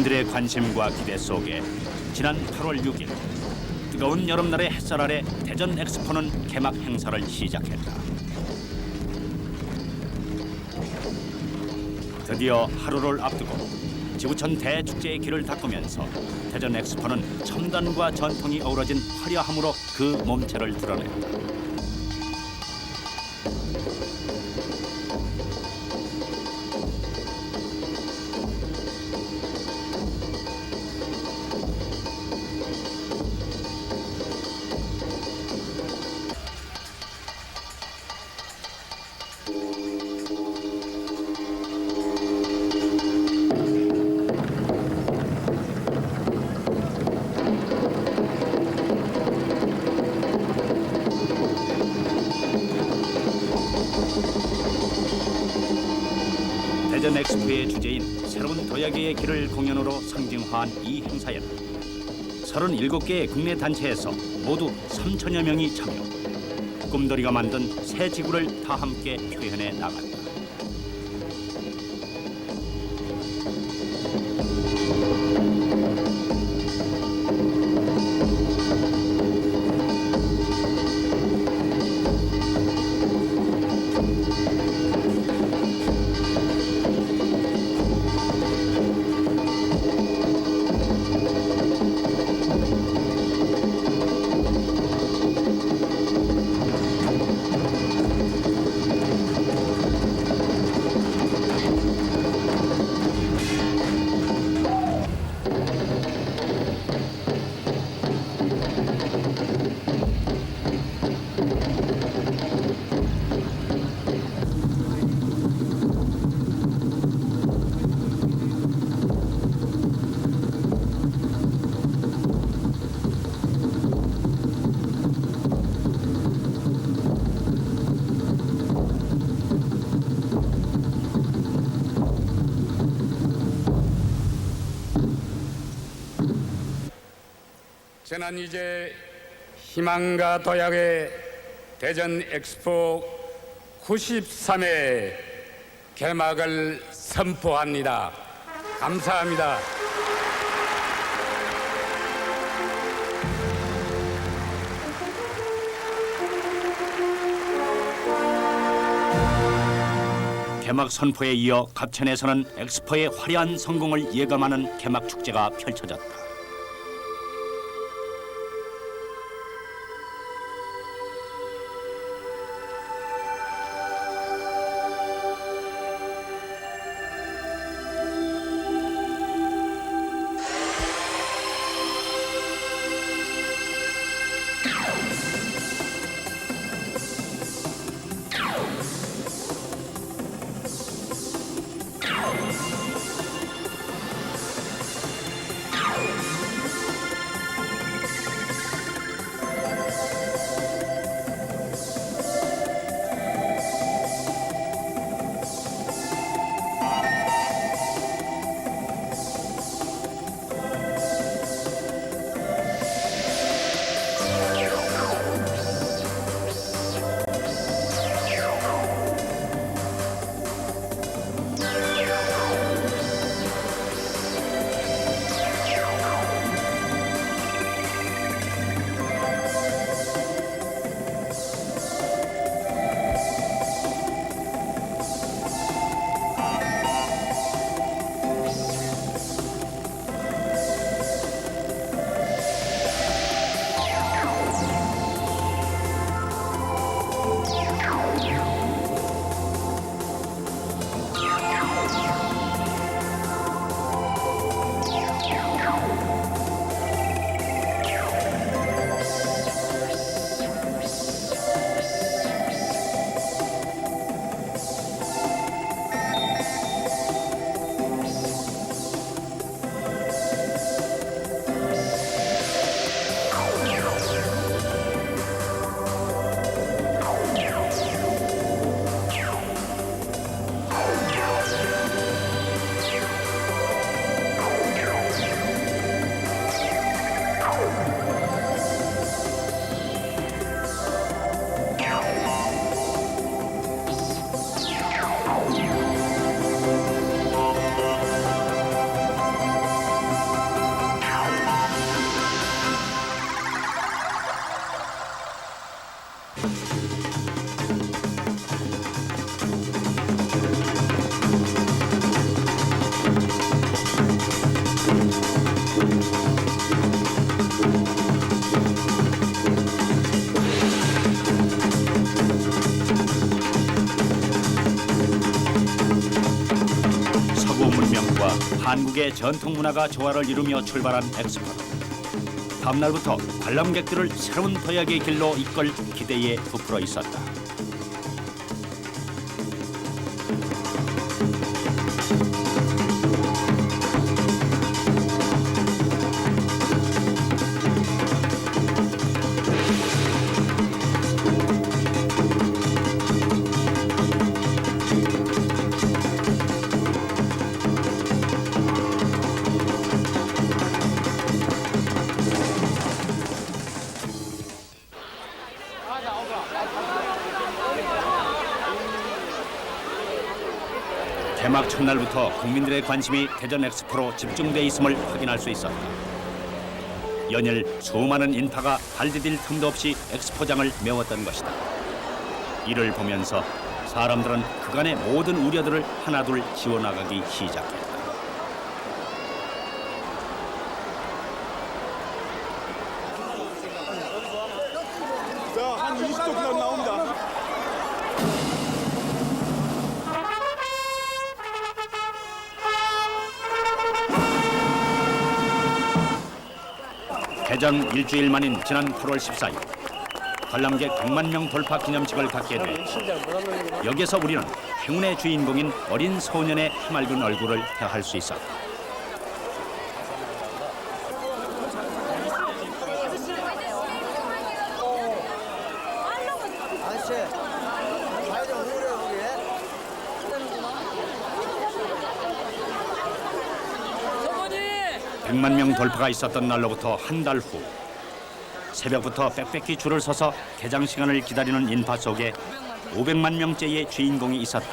국민들의 관심과 기대 속에 지난 8월 6일 뜨거운 여름날의 햇살 아래 대전 엑스포는 개막 행사를 시작했다. 드디어 하루를 앞두고 지구촌 대축제의 길을 닦으면서 대전 엑스포는 첨단과 전통이 어우러진 화려함으로 그 몸체를 드러냈다. 대전 엑스포의 주제인 새로운 도약의 길을 공연으로 상징화한 이 행사에는 37개의 국내 단체에서 모두 3천여 명이 참여, 꿈돌이가 만든 새 지구를 다 함께 표현해 나갔다. 저는 이제 희망과 도약의 대전 엑스포 93회 개막을 선포합니다. 감사합니다. 개막 선포에 이어 갑천에서는 엑스포의 화려한 성공을 예감하는 개막 축제가 펼쳐졌다. 서구 문명과 한국의 전통 문화가 조화를 이루며 출발한 엑스포. 다음 날부터 관람객들을 새로운 도약의 길로 이끌 기대에 부풀어 있었다. 개막 첫날부터 국민들의 관심이 대전 엑스포로 집중돼 있음을 확인할 수 있었다. 연일 수많은 인파가 발 디딜 틈도 없이 엑스포장을 메웠던 것이다. 이를 보면서 사람들은 그간의 모든 우려들을 하나둘 지워나가기 시작했다. 자, 한 20도 그냥 나옵니다. 개장 일주일 만인 지난 8월 14일 관람객 100만 명 돌파 기념식을 갖게 돼 여기서 우리는 행운의 주인공인 어린 소년의 해맑은 얼굴을 대할 수 있었다. 아저씨, 과일 좀 먹으래요, 거기. 100만 명 돌파가 있었던 날로부터 한 달 후 새벽부터 빽빽히 줄을 서서 개장 시간을 기다리는 인파 속에 500만 명째의 주인공이 있었다.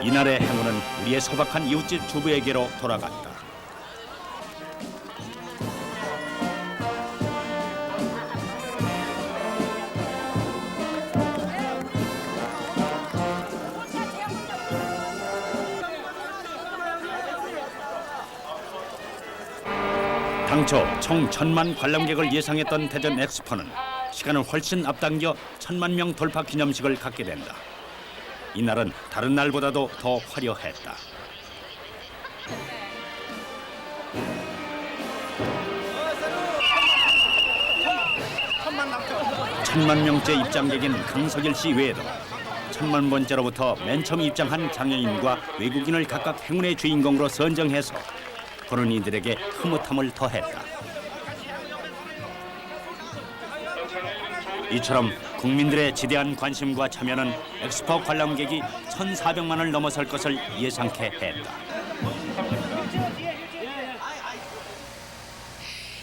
이날의 행운은 우리의 소박한 이웃집 주부에게로 돌아갔다. 당초 총 1000만 관람객을 예상했던 대전 엑스포는 시간을 훨씬 앞당겨 1000만 명 돌파 기념식을 갖게 된다. 이날은 다른 날보다도 더 화려했다. 1000만 명째 입장객인 강석일 씨 외에도 1000만 번째로부터 맨 처음 입장한 장애인과 외국인을 각각 행운의 주인공으로 선정해서 보는 이들에게 흐뭇함을 더했다. 이처럼 국민들의 지대한 관심과 참여는 엑스포 관람객이 1,400만을 넘어설 것을 예상케 했다.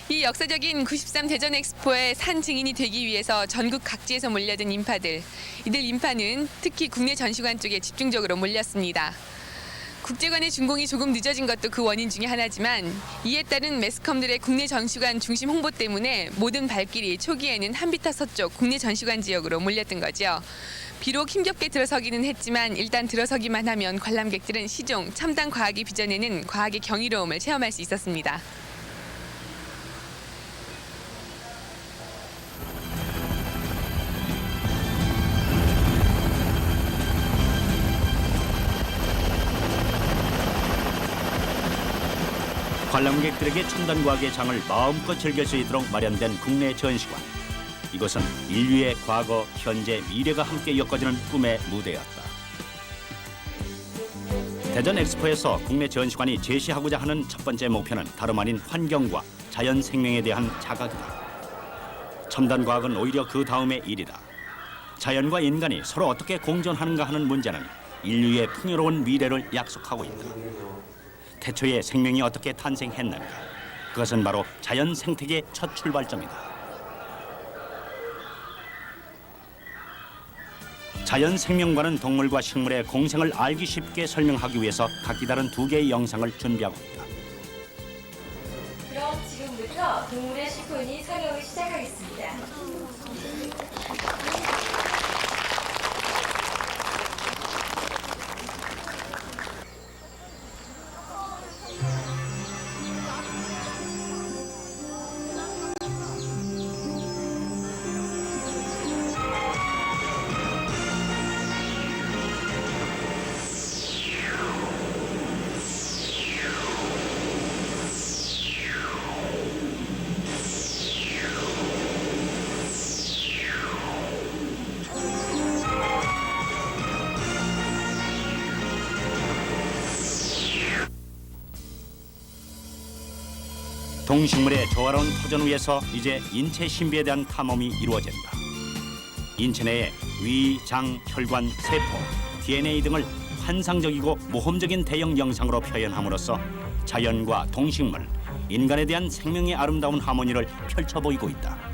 이 역사적인 93 대전 엑스포의 산 증인이 되기 위해서 전국 각지에서 몰려든 인파들. 이들 인파는 특히 국내 전시관 쪽에 집중적으로 몰렸습니다. 국제관의 준공이 조금 늦어진 것도 그 원인 중에 하나지만 이에 따른 매스컴들의 국내 전시관 중심 홍보 때문에 모든 발길이 초기에는 한비타 서쪽 국내 전시관 지역으로 몰렸던 거죠. 비록 힘겹게 들어서기는 했지만 일단 들어서기만 하면 관람객들은 시종, 첨단 과학이 빚어내는 과학의 경이로움을 체험할 수 있었습니다. 관람객들에게 첨단 과학의 장을 마음껏 즐길 수 있도록 마련된 국내 전시관. 이곳은 인류의 과거, 현재, 미래가 함께 엮어지는 꿈의 무대였다. 대전 엑스포에서 국내 전시관이 제시하고자 하는 첫 번째 목표는 다름 아닌 환경과 자연 생명에 대한 자각이다. 첨단 과학은 오히려 그 다음의 일이다. 자연과 인간이 서로 어떻게 공존하는가 하는 문제는 인류의 풍요로운 미래를 약속하고 있다. 태초에 생명이 어떻게 탄생했는가? 그것은 바로 자연 생태계의 첫 출발점이다. 자연 생명과는 동물과 식물의 공생을 알기 쉽게 설명하기 위해서 각기 다른 두 개의 영상을 준비하고 있다. 그럼 지금부터 동물의 시폰이 사격을 시작하겠습니다. 동식물의 조화로운 터전 위에서 이제 인체 신비에 대한 탐험이 이루어진다. 인체 내의 위, 장, 혈관, 세포, DNA 등을 환상적이고 모험적인 대형 영상으로 표현함으로써 자연과 동식물, 인간에 대한 생명의 아름다운 하모니를 펼쳐 보이고 있다.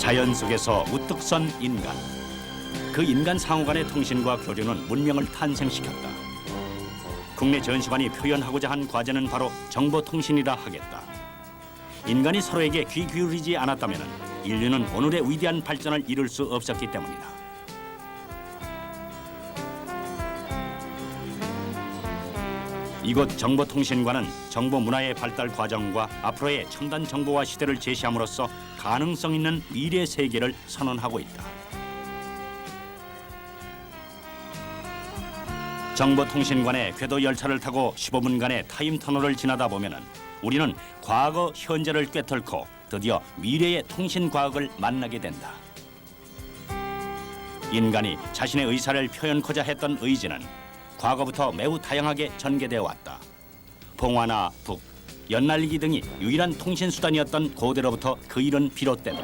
자연 속에서 우뚝 선 인간. 그 인간 상호 간의 통신과 교류는 문명을 탄생시켰다. 국내 전시관이 표현하고자 한 과제는 바로 정보통신이라 하겠다. 인간이 서로에게 귀 기울이지 않았다면 인류는 오늘의 위대한 발전을 이룰 수 없었기 때문이다. 이곳 정보통신관은 정보 문화의 발달 과정과 앞으로의 첨단 정보화 시대를 제시함으로써 가능성 있는 미래 세계를 선언하고 있다. 정보통신관의 궤도 열차를 타고 15분간의 타임터널을 지나다 보면은 우리는 과거, 현재를 꿰뚫고 드디어 미래의 통신과학을 만나게 된다. 인간이 자신의 의사를 표현코자 했던 의지는 과거부터 매우 다양하게 전개되어 왔다. 봉화나 북, 연날리기 등이 유일한 통신수단이었던 고대로부터 그 일은 비롯된다.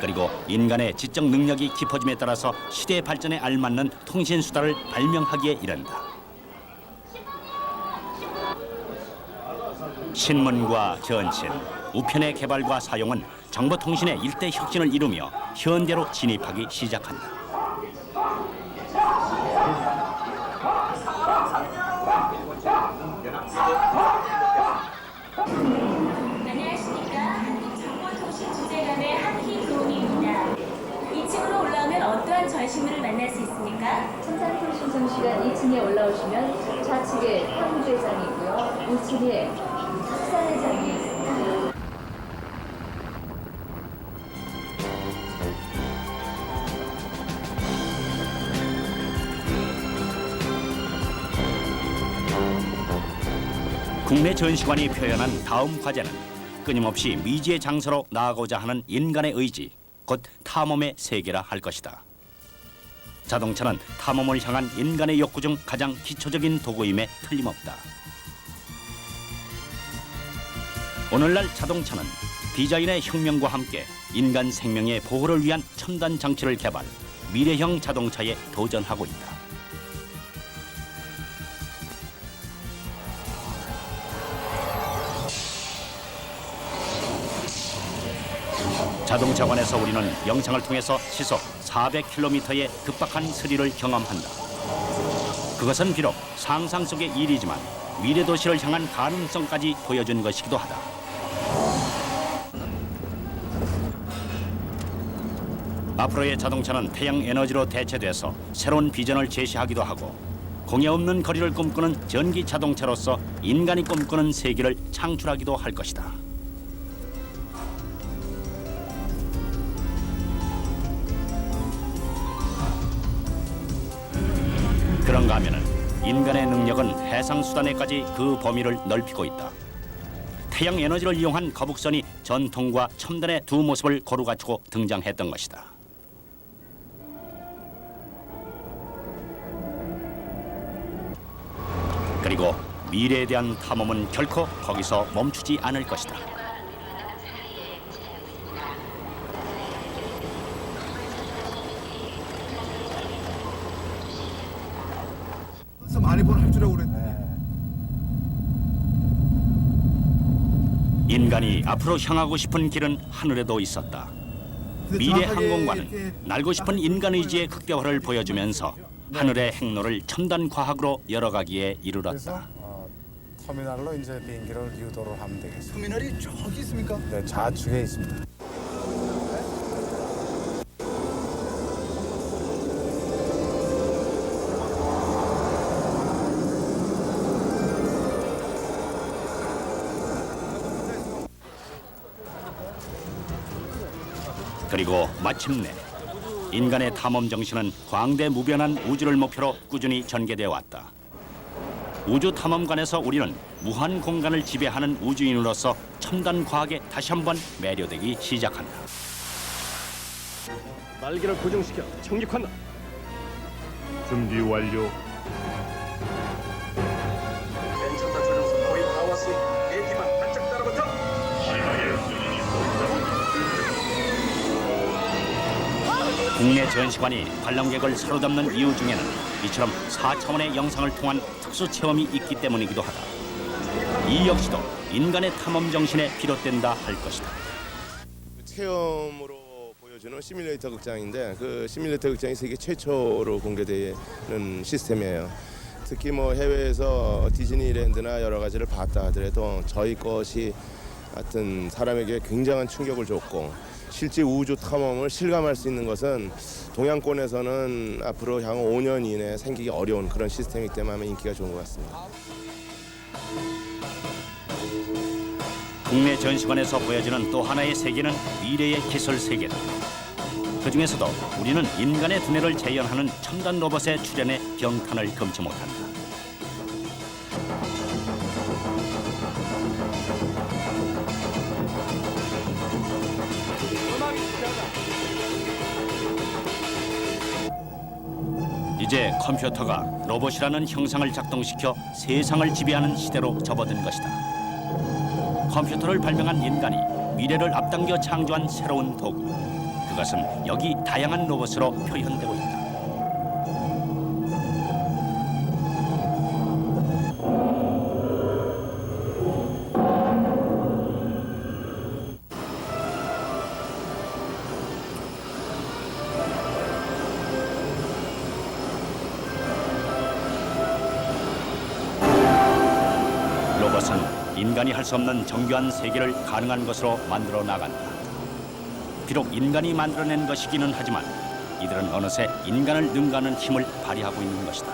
그리고 인간의 지적 능력이 깊어짐에 따라서 시대의 발전에 알맞는 통신수단을 발명하기에 이른다. 신문과 전신, 우편의 개발과 사용은 정보통신의 일대 혁신을 이루며 현대로 진입하기 시작한다. 안녕하십니까. 한국정보통신주재관의 한희도움입니다. 2층으로 올라오면 어떠한 전시물을 만날 수 있습니까? 첨단통신 전시관 2층에 올라오시면 좌측에 사무대장이 있고요. 우측에 수사회장이 있습니다. 국내 전시관이 표현한 다음 과제는 끊임없이 미지의 장소로 나아가고자 하는 인간의 의지, 곧 탐험의 세계라 할 것이다. 자동차는 탐험을 향한 인간의 욕구 중 가장 기초적인 도구임에 틀림없다. 오늘날 자동차는 디자인의 혁명과 함께 인간 생명의 보호를 위한 첨단 장치를 개발, 미래형 자동차에 도전하고 있다. 자동차관에서 우리는 영상을 통해서 시속 400km의 급박한 스릴을 경험한다. 그것은 비록 상상 속의 일이지만 미래 도시를 향한 가능성까지 보여준 것이기도 하다. 앞으로의 자동차는 태양 에너지로 대체돼서 새로운 비전을 제시하기도 하고 공해 없는 거리를 꿈꾸는 전기 자동차로서 인간이 꿈꾸는 세계를 창출하기도 할 것이다. 그런가 하면은 인간의 능력은 해상 수단에까지 그 범위를 넓히고 있다. 태양 에너지를 이용한 거북선이 전통과 첨단의 두 모습을 고루 갖추고 등장했던 것이다. 그리고 미래에 대한 탐험은 결코 거기서 멈추지 않을 것이다. 벌써 많이 할 줄 알고 그랬더니. 인간이 앞으로 향하고 싶은 길은 하늘에도 있었다. 미래 항공관은 날고 싶은 인간 의지의 극대화를 보여주면서 하늘의 행로를 첨단 과학으로 열어가기에 이르렀다. 터미널로 이제 비행기를 유도를 하면 되겠습니다. 터미널이 저기 있습니까? 네, 좌측에 있습니다. 그리고 마침내 인간의 탐험 정신은 광대무변한 우주를 목표로 꾸준히 전개되어 왔다. 우주 탐험관에서 우리는 무한 공간을 지배하는 우주인으로서 첨단 과학에 다시 한번 매료되기 시작한다. 날개를 고정시켜 착륙한다. 준비 완료. 괜찮다 조정선. 거의 다 왔으니 계기만 바짝 따라붙어. 국내 전시관이 관람객을 사로잡는 이유 중에는 이처럼 4차원의 영상을 통한 특수 체험이 있기 때문이기도 하다. 이 역시도 인간의 탐험 정신에 비롯된다 할 것이다. 체험으로 보여주는 시뮬레이터 극장인데 그 시뮬레이터 극장이 세계 최초로 공개되는 시스템이에요. 특히 뭐 해외에서 디즈니랜드나 여러 가지를 봤다 하더라도 저희 것이 하여튼 사람에게 굉장한 충격을 줬고 실제 우주 탐험을 실감할 수 있는 것은 동양권에서는 앞으로 향후 5년 이내에 생기기 어려운 그런 시스템이기 때문에 아마 인기가 좋은 것 같습니다. 국내 전시관에서 보여지는 또 하나의 세계는 미래의 기술 세계다. 그중에서도 우리는 인간의 두뇌를 재현하는 첨단 로봇의 출현에 경탄을 금치 못한다. 이제 컴퓨터가 로봇이라는 형상을 작동시켜 세상을 지배하는 시대로 접어든 것이다. 컴퓨터를 발명한 인간이 미래를 앞당겨 창조한 새로운 도구. 그것은 여기 다양한 로봇으로 표현되고 있다. 로봇은 인간이 할 수 없는 정교한 세계를 가능한 것으로 만들어 나간다. 비록 인간이 만들어낸 것이기는 하지만 이들은 어느새 인간을 능가하는 힘을 발휘하고 있는 것이다.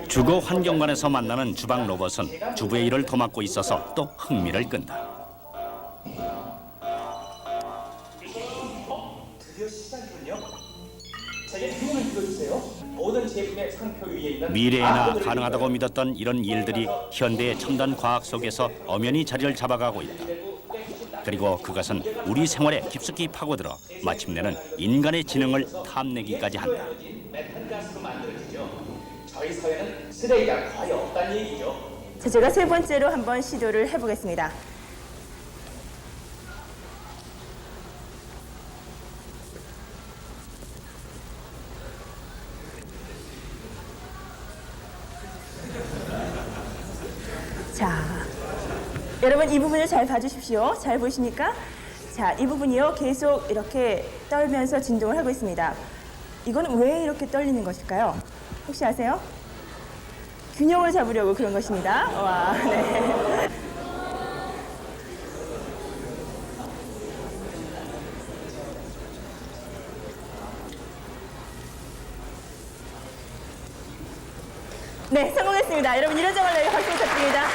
주거 환경관에서 만나는 주방 로봇은 주부의 일을 도맡고 있어서 또 흥미를 끈다. 드디어 시작이군요. 제게 힘을 빌어주세요. 모든 제품의 상표 위에 있는 미래에나 가능하다고 믿었던 이런 일들이 현대의 첨단 과학 속에서 엄연히 자리를 잡아가고 있다. 그리고 그것은 우리 생활에 깊숙이 파고들어 마침내는 인간의 지능을 탐내기까지 한다. 메탄가스로 만들어지죠. 저희 사회는 쓰레기가 거의 없다는 얘기죠. 자, 제가 세 번째로 한번 시도를 해보겠습니다. 자, 여러분 이 부분을 잘 봐주십시오. 잘 보이십니까? 자, 이 부분이요 계속 이렇게 떨면서 진동을 하고 있습니다. 이건 왜 이렇게 떨리는 것일까요? 혹시 아세요? 균형을 잡으려고 그런 것입니다. 와, 네. 네, 성공했습니다. 여러분 이런 점을 내가 박수 부탁드립니다.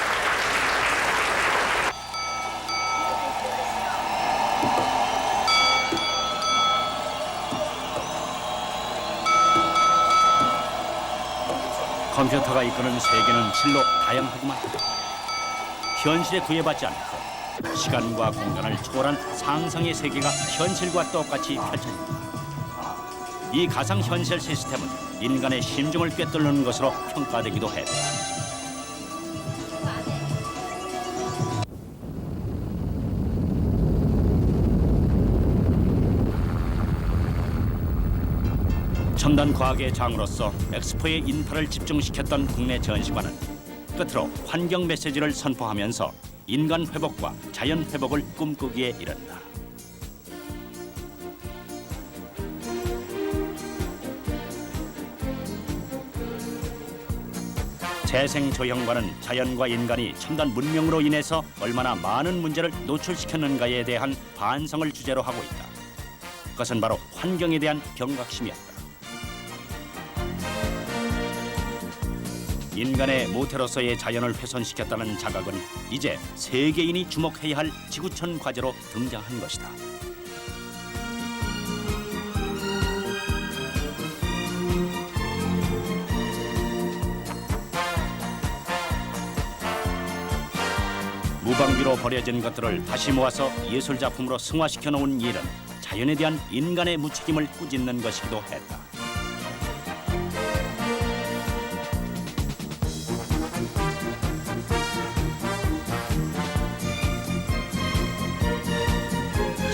컴퓨터가 이끄는 세계는 실로 다양하구만. 현실에 구애받지 않고 시간과 공간을 초월한 상상의 세계가 현실과 똑같이 펼쳐집니다. 이 가상현실 시스템은 인간의 심정을 꿰뚫는 것으로 평가되기도 했다. 첨단 과학의 장으로서 엑스포의 인파를 집중시켰던 국내 전시관은 끝으로 환경 메시지를 선포하면서 인간 회복과 자연 회복을 꿈꾸기에 이른다. 재생 조형과는 자연과 인간이 첨단 문명으로 인해서 얼마나 많은 문제를 노출시켰는가에 대한 반성을 주제로 하고 있다. 그것은 바로 환경에 대한 경각심이었다. 인간의 모태로서의 자연을 훼손시켰다는 자각은 이제 세계인이 주목해야 할 지구촌 과제로 등장한 것이다. 무방비로 버려진 것들을 다시 모아서 예술작품으로 승화시켜 놓은 일은 자연에 대한 인간의 무책임을 꾸짖는 것이기도 했다.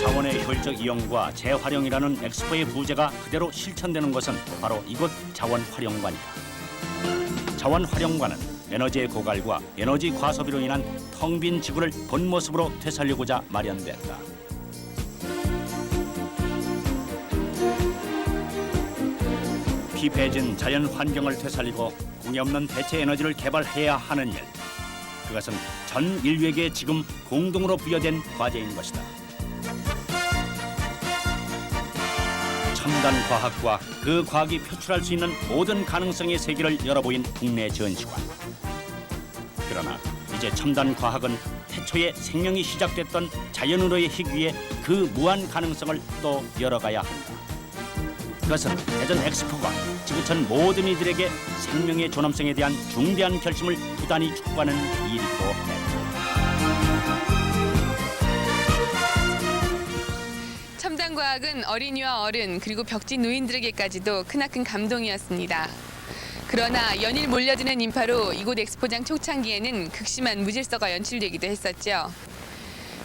자원의 효율적 이용과 재활용이라는 엑스포의 부제가 그대로 실천되는 것은 바로 이곳 자원활용관이다. 자원활용관은 에너지의 고갈과 에너지 과소비로 인한 텅 빈 지구를 본 모습으로 되살리고자 마련됐다. 피폐해진 자연 환경을 되살리고 공해 없는 대체 에너지를 개발해야 하는 일. 그것은 전 인류에게 지금 공동으로 부여된 과제인 것이다. 첨단 과학과 그 과학이 표출할 수 있는 모든 가능성의 세계를 열어보인 국내 전시관. 그러나 이제 첨단 과학은 태초에 생명이 시작됐던 자연으로의 희귀에 그 무한 가능성을 또 열어가야 한다. 그것은 대전 엑스포가 지구촌 모든 이들에게 생명의 존엄성에 대한 중대한 결심을 부단히 촉구하는 일이기도 했다. 첨단 과학은 어린이와 어른 그리고 벽지 노인들에게까지도 크나큰 감동이었습니다. 그러나 연일 몰려드는 인파로 이곳 엑스포장 초창기에는 극심한 무질서가 연출되기도 했었죠.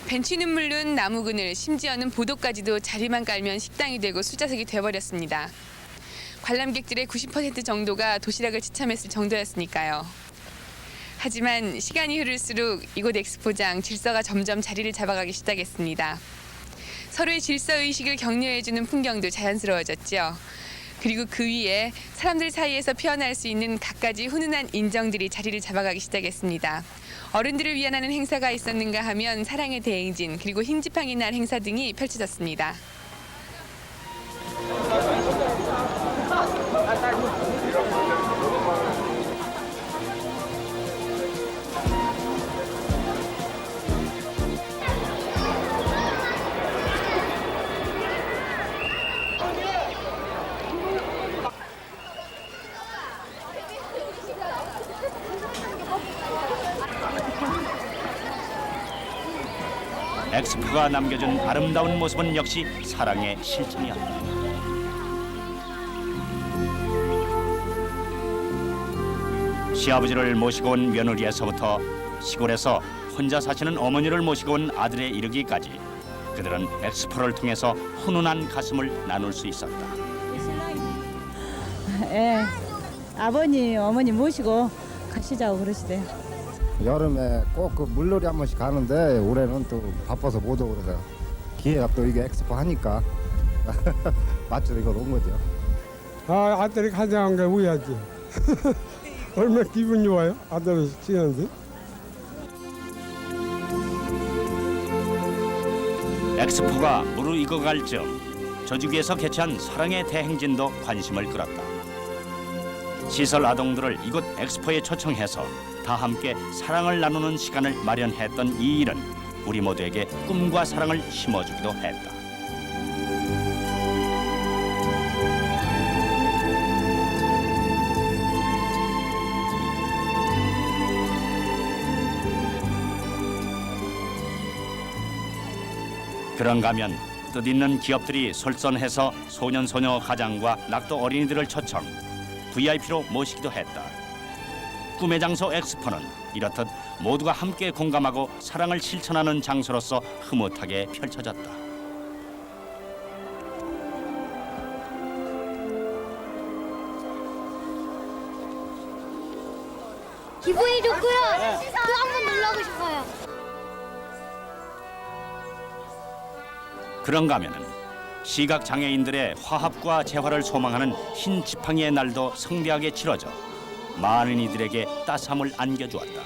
벤치는 물론 나무 그늘, 심지어는 보도까지도 자리만 깔면 식당이 되고 술자석이 돼버렸습니다. 관람객들의 90% 정도가 도시락을 지참했을 정도였으니까요. 하지만 시간이 흐를수록 이곳 엑스포장 질서가 점점 자리를 잡아가기 시작했습니다. 서로의 질서의식을 격려해주는 풍경도 자연스러워졌죠. 그리고 그 위에 사람들 사이에서 피어날 수 있는 갖가지 훈훈한 인정들이 자리를 잡아가기 시작했습니다. 어른들을 위안하는 행사가 있었는가 하면 사랑의 대행진, 그리고 흰지팡이 날 행사 등이 펼쳐졌습니다. 엑스포가 남겨준 아름다운 모습은 역시 사랑의 실천이었다. 시아버지를 모시고 온 며느리에서부터 시골에서 혼자 사시는 어머니를 모시고 온 아들에 이르기까지 그들은 엑스포를 통해서 훈훈한 가슴을 나눌 수 있었다. 예, 아버님, 어머니 모시고 가시자고 그러시대요. 여름에 꼭 그 물놀이 한 번씩 가는데 올해는 또 바빠서 못 오고 그래서 기회가 또 이게 엑스포 하니까 맞춰서 이걸 온 거죠. 아, 아들이 가져간 게 우야지. 얼마나 기분 좋아요? 아들이 지는데. 엑스포가 무르익어갈 즈음 저주기에서 개최한 사랑의 대행진도 관심을 끌었다. 시설 아동들을 이곳 엑스포에 초청해서 다 함께 사랑을 나누는 시간을 마련했던 이 일은 우리 모두에게 꿈과 사랑을 심어주기도 했다. 그런가 하면 뜻있는 기업들이 솔선해서 소년소녀 가장과 낙도 어린이들을 초청, VIP로 모시기도 했다. 꿈의 장소 엑스포는 이렇듯 모두가 함께 공감하고 사랑을 실천하는 장소로서 흐뭇하게 펼쳐졌다. 기분이 좋고요. 또 한 번 놀러가고 싶어요. 그런가 하면은 시각 장애인들의 화합과 재화를 소망하는 흰 지팡이의 날도 성대하게 치러져 많은 이들에게 따스함을 안겨주었다.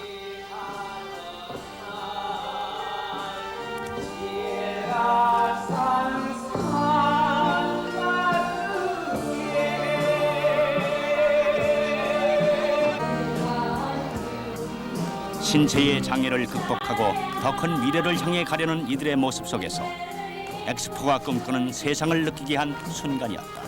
신체의 장애를 극복하고 더 큰 미래를 향해 가려는 이들의 모습 속에서 엑스포가 꿈꾸는 세상을 느끼게 한 순간이었다.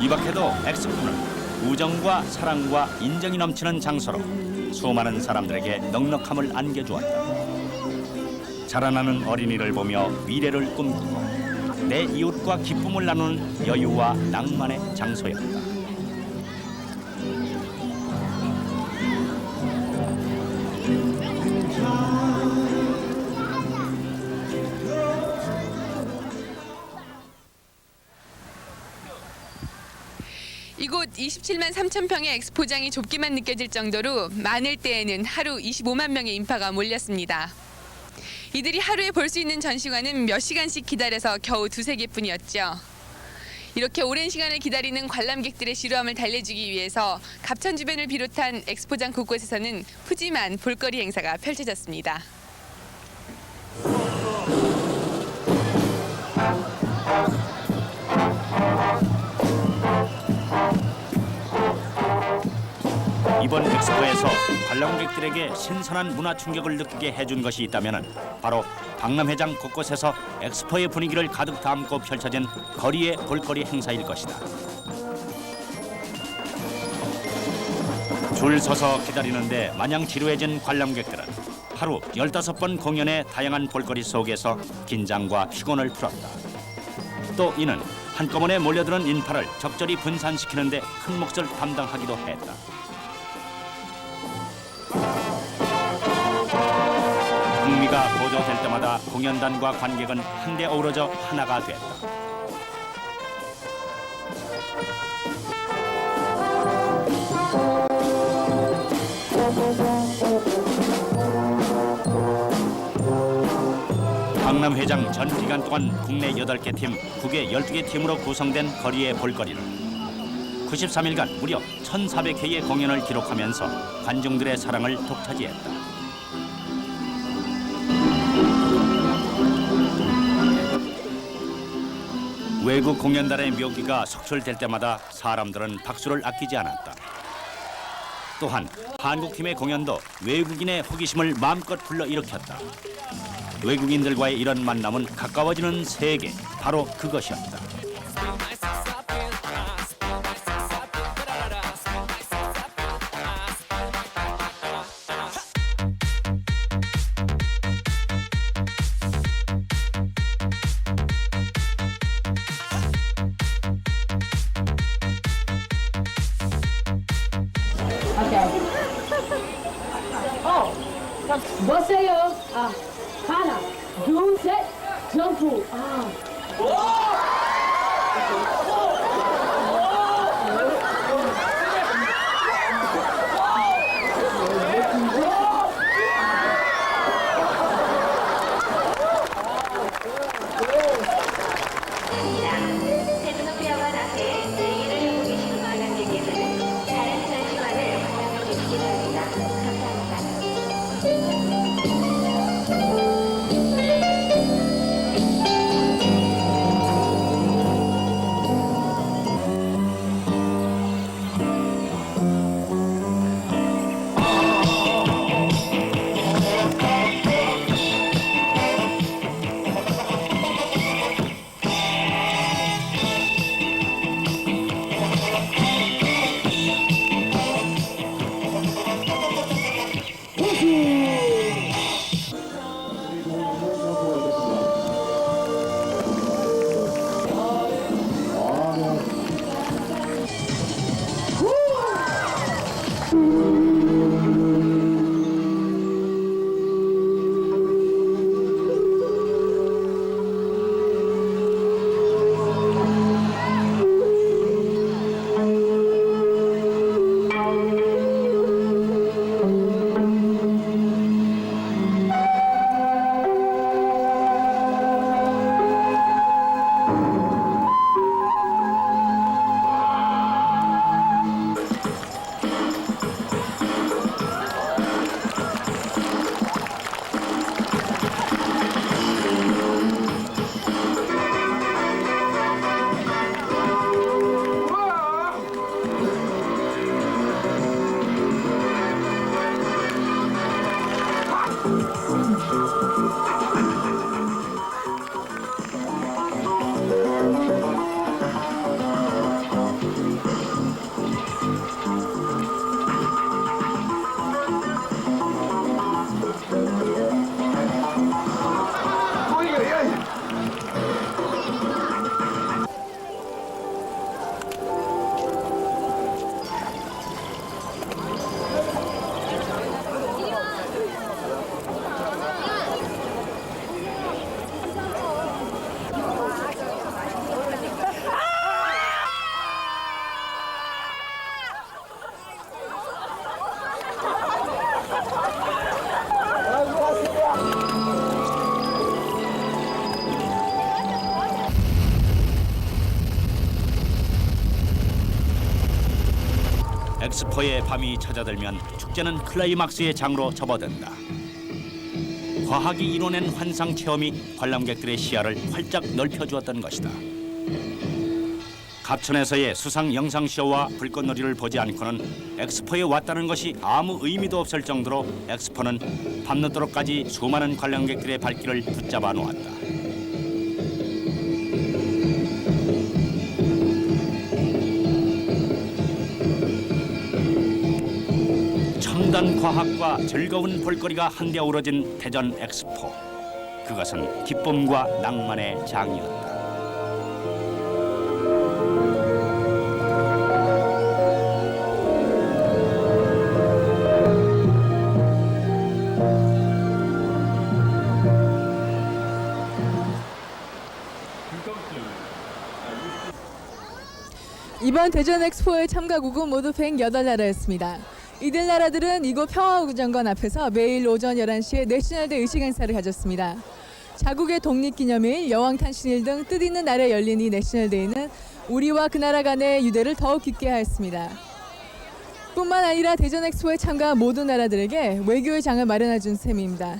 이 밖에도 엑스포는 우정과 사랑과 인정이 넘치는 장소로 수많은 사람들에게 넉넉함을 안겨주었다. 자라나는 어린이를 보며 미래를 꿈꾸고 내 이웃과 기쁨을 나누는 여유와 낭만의 장소였다. 이곳 27만 3천 평의 엑스포장이 좁기만 느껴질 정도로 많을 때에는 하루 25만 명의 인파가 몰렸습니다. 이들이 하루에 볼 수 있는 전시관은 몇 시간씩 기다려서 겨우 2-3개뿐이었죠. 이렇게 오랜 시간을 기다리는 관람객들의 지루함을 달래주기 위해서 갑천 주변을 비롯한 엑스포장 곳곳에서는 푸짐한 볼거리 행사가 펼쳐졌습니다. 이번 엑스포에서 관람객들에게 신선한 문화 충격을 느끼게 해준 것이 있다면 바로 박람회장 곳곳에서 엑스포의 분위기를 가득 담고 펼쳐진 거리의 볼거리 행사일 것이다. 줄 서서 기다리는데 마냥 지루해진 관람객들은 하루 15번 공연의 다양한 볼거리 속에서 긴장과 피곤을 풀었다. 또 이는 한꺼번에 몰려드는 인파를 적절히 분산시키는 데 큰 몫을 담당하기도 했다. 흥미가 고조될 때마다 공연단과 관객은 한데 어우러져 하나가 됐다. 박람회장 전 기간 동안 국내 8개 팀, 국외 12개 팀으로 구성된 거리의 볼거리는 93일간 무려 1,400회의 공연을 기록하면서 관중들의 사랑을 독차지했다. 외국 공연단의 묘기가 속출될 때마다 사람들은 박수를 아끼지 않았다. 또한 한국팀의 공연도 외국인의 호기심을 마음껏 불러일으켰다. 외국인들과의 이런 만남은 가까워지는 세계, 바로 그것이었다. 멋져요. 하나, 둘, 셋, 점프. 테크노피아와 함께 엑스포의 밤이 찾아들면 축제는 클라이막스의 장으로 접어든다. 과학이 이뤄낸 환상 체험이 관람객들의 시야를 활짝 넓혀주었던 것이다. 갑천에서의 수상 영상쇼와 불꽃놀이를 보지 않고는 엑스포에 왔다는 것이 아무 의미도 없을 정도로 엑스포는 밤늦도록까지 수많은 관람객들의 발길을 붙잡아 놓았다. 첨단 과학과 즐거운 볼거리가 한데 어우러진 대전 엑스포. 그것은 기쁨과 낭만의 장이었다. 이번 대전 엑스포의 참가국은 모두 108나라였습니다. 이들 나라들은 이곳 평화구정관 앞에서 매일 오전 11시에 내셔널 데이 의식 행사를 가졌습니다. 자국의 독립기념일, 여왕탄신일 등 뜻있는 날에 열린 이 내셔널 데이는 우리와 그 나라 간의 유대를 더욱 깊게 하였습니다. 뿐만 아니라 대전 엑스포에 참가한 모든 나라들에게 외교의 장을 마련해준 셈입니다.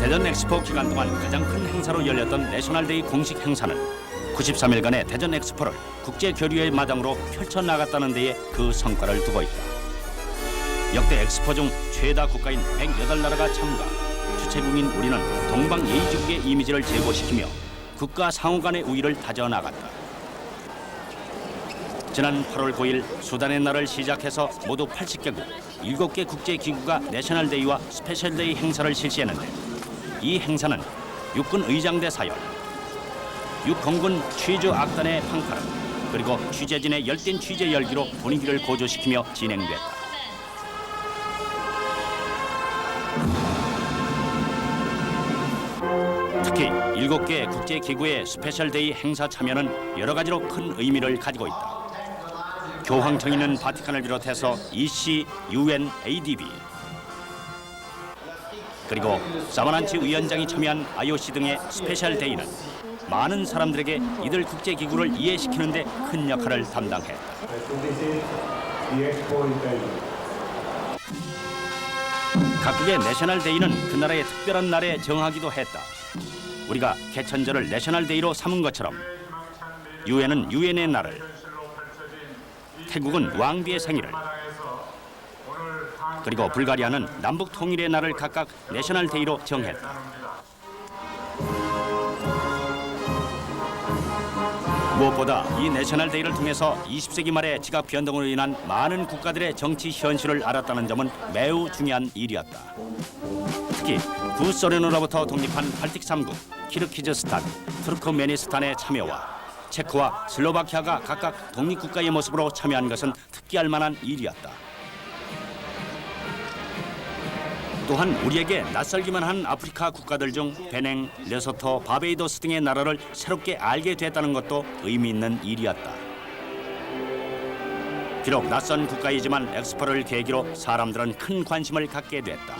대전 엑스포 기간 동안 가장 큰 행사로 열렸던 내셔널데이 공식 행사는 93일간의 대전 엑스포를 국제 교류의 마당으로 펼쳐나갔다는 데에 그 성과를 두고 있다. 역대 엑스포 중 최다 국가인 108나라가 참가, 주최국인 우리는 동방예의지국의 이미지를 제고시키며 국가 상호 간의 우위를 다져나갔다. 지난 8월 9일 수단의 날을 시작해서 모두 80개국, 7개 국제기구가 내셔널데이와 스페셜데이 행사를 실시했는데 이 행사는 육군 의장대 사열, 육공군 취재 악단의 팡파름, 그리고 취재진의 열띤 취재 열기로 분위기를 고조시키며 진행됐다. 특히 7개 국제기구의 스페셜데이 행사 참여는 여러 가지로 큰 의미를 가지고 있다. 교황청이는 바티칸을 비롯해서 EC, UN, ADB, 그리고 사마란치 위원장이 참여한 IOC 등의 스페셜데이는 많은 사람들에게 이들 국제기구를 이해시키는 데 큰 역할을 담당했다. 각국의 내셔널데이는 그 나라의 특별한 날에 정하기도 했다. 우리가 개천절을 내셔널데이로 삼은 것처럼 유엔은 유엔의 날을, 태국은 왕비의 생일을, 그리고 불가리아는 남북 통일의 날을 각각 내셔널데이로 정했다. 무엇보다 이 내셔널데이를 통해서 20세기 말의 지각 변동으로 인한 많은 국가들의 정치 현실을 알았다는 점은 매우 중요한 일이었다. 특히 구소련으로부터 독립한 발틱 3국, 키르기즈스탄, 투르크메니스탄의 참여와 체코와 슬로바키아가 각각 독립국가의 모습으로 참여한 것은 특기할 만한 일이었다. 또한 우리에게 낯설기만 한 아프리카 국가들 중 베냉, 레소토, 바베이도스 등의 나라를 새롭게 알게 됐다는 것도 의미 있는 일이었다. 비록 낯선 국가이지만 엑스포를 계기로 사람들은 큰 관심을 갖게 됐다.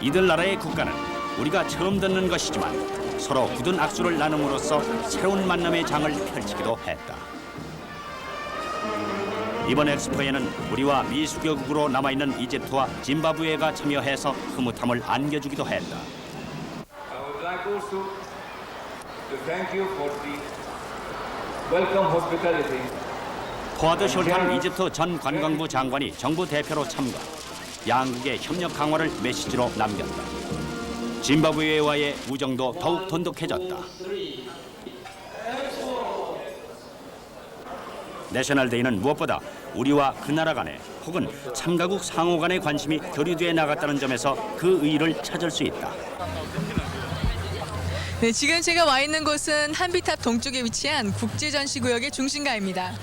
이들 나라의 국가는 우리가 처음 듣는 것이지만 서로 굳은 악수를 나눔으로써 새로운 만남의 장을 펼치기도 했다. 이번 엑스포에는 우리와 미수교국으로 남아있는 이집트와 짐바브웨가 참여해서 흐뭇함을 안겨주기도 했다. I would like also to thank you for the welcome hospitality. 포아드 숄탄 이집트 전 관광부 장관이 정부 대표로 참가, 양국의 협력 강화를 메시지로 남겼다. 짐바브웨와의 우정도 더욱 돈독해졌다. 내셔널데이는 무엇보다 우리와 그 나라 간의 혹은 참가국 상호 간의 관심이 교류돼 나갔다는 점에서 그 의의를 찾을 수 있다. 네, 지금 제가 와 있는 곳은 한비탑 동쪽에 위치한 국제전시구역의 중심가입니다.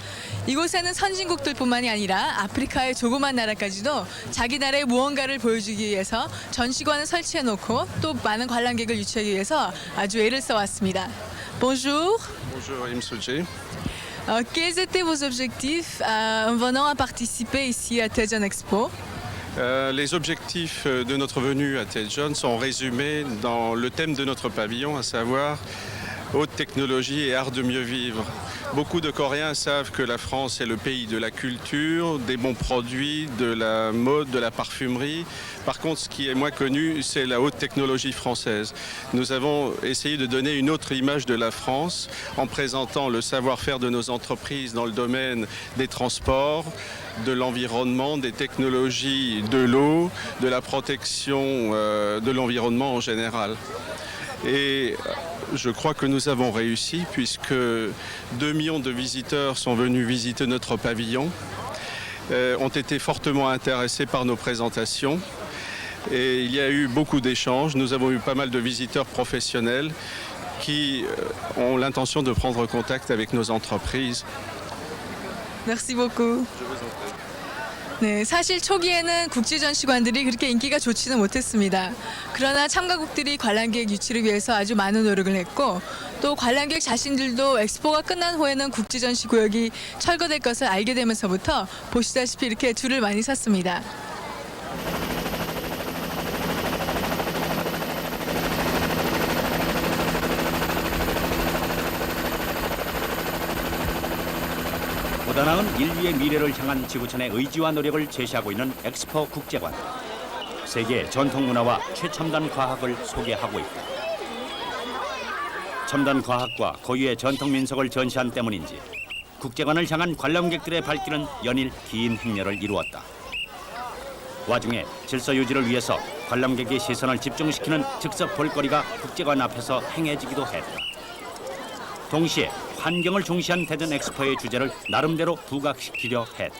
이곳에는 선진국들뿐만이 아니라 아프리카의 조그만 나라까지도 자기 나라의 무언가를 보여주기 위해서 전시관을 설치해놓고 또 많은 관람객을 유치하기 위해서 아주 애를 써왔습니다. Bonjour. Bonjour, Imsulji. Quels étaient vos objectifs en venant à participer ici à Tejan Expo? Les objectifs de notre venue à Daejeon sont résumés dans le thème de notre pavillon, à savoir haute technologie et art de mieux vivre. Beaucoup de Coréens savent que la France est le pays de la culture, des bons produits, de la mode, de la parfumerie. Par contre, ce qui est moins connu, c'est la haute technologie française. Nous avons essayé de donner une autre image de la France en présentant le savoir-faire de nos entreprises dans le domaine des transports, de l'environnement, des technologies de l'eau, de la protection de l'environnement en général. Et je crois que nous avons réussi puisque 2 millions de visiteurs sont venus visiter notre pavillon, ont été fortement intéressés par nos présentations et il y a eu beaucoup d'échanges. Nous avons eu pas mal de visiteurs professionnels qui ont l'intention de prendre contact avec nos entreprises. Merci beaucoup. 네, 사실 초기에는 국제전시관들이 그렇게 인기가 좋지는 못했습니다. 그러나 참가국들이 관람객 유치를 위해서 아주 많은 노력을 했고 또 관람객 자신들도 엑스포가 끝난 후에는 국제전시 구역이 철거될 것을 알게 되면서부터 보시다시피 이렇게 줄을 많이 섰습니다. 보다 나은 인류의 미래를 향한 지구촌의 의지와 노력을 제시하고 있는 엑스포 국제관. 세계 전통 문화와 최첨단 과학을 소개하고 있다. 첨단 과학과 고유의 전통 민속을 전시한 때문인지 국제관을 향한 관람객들의 발길은 연일 긴 행렬을 이루었다. 와중에 질서 유지를 위해서 관람객의 시선을 집중시키는 즉석 볼거리가 국제관 앞에서 행해지기도 했다. 동시에 환경을 중시한 대전 엑스포의 주제를 나름대로 부각시키려 했다.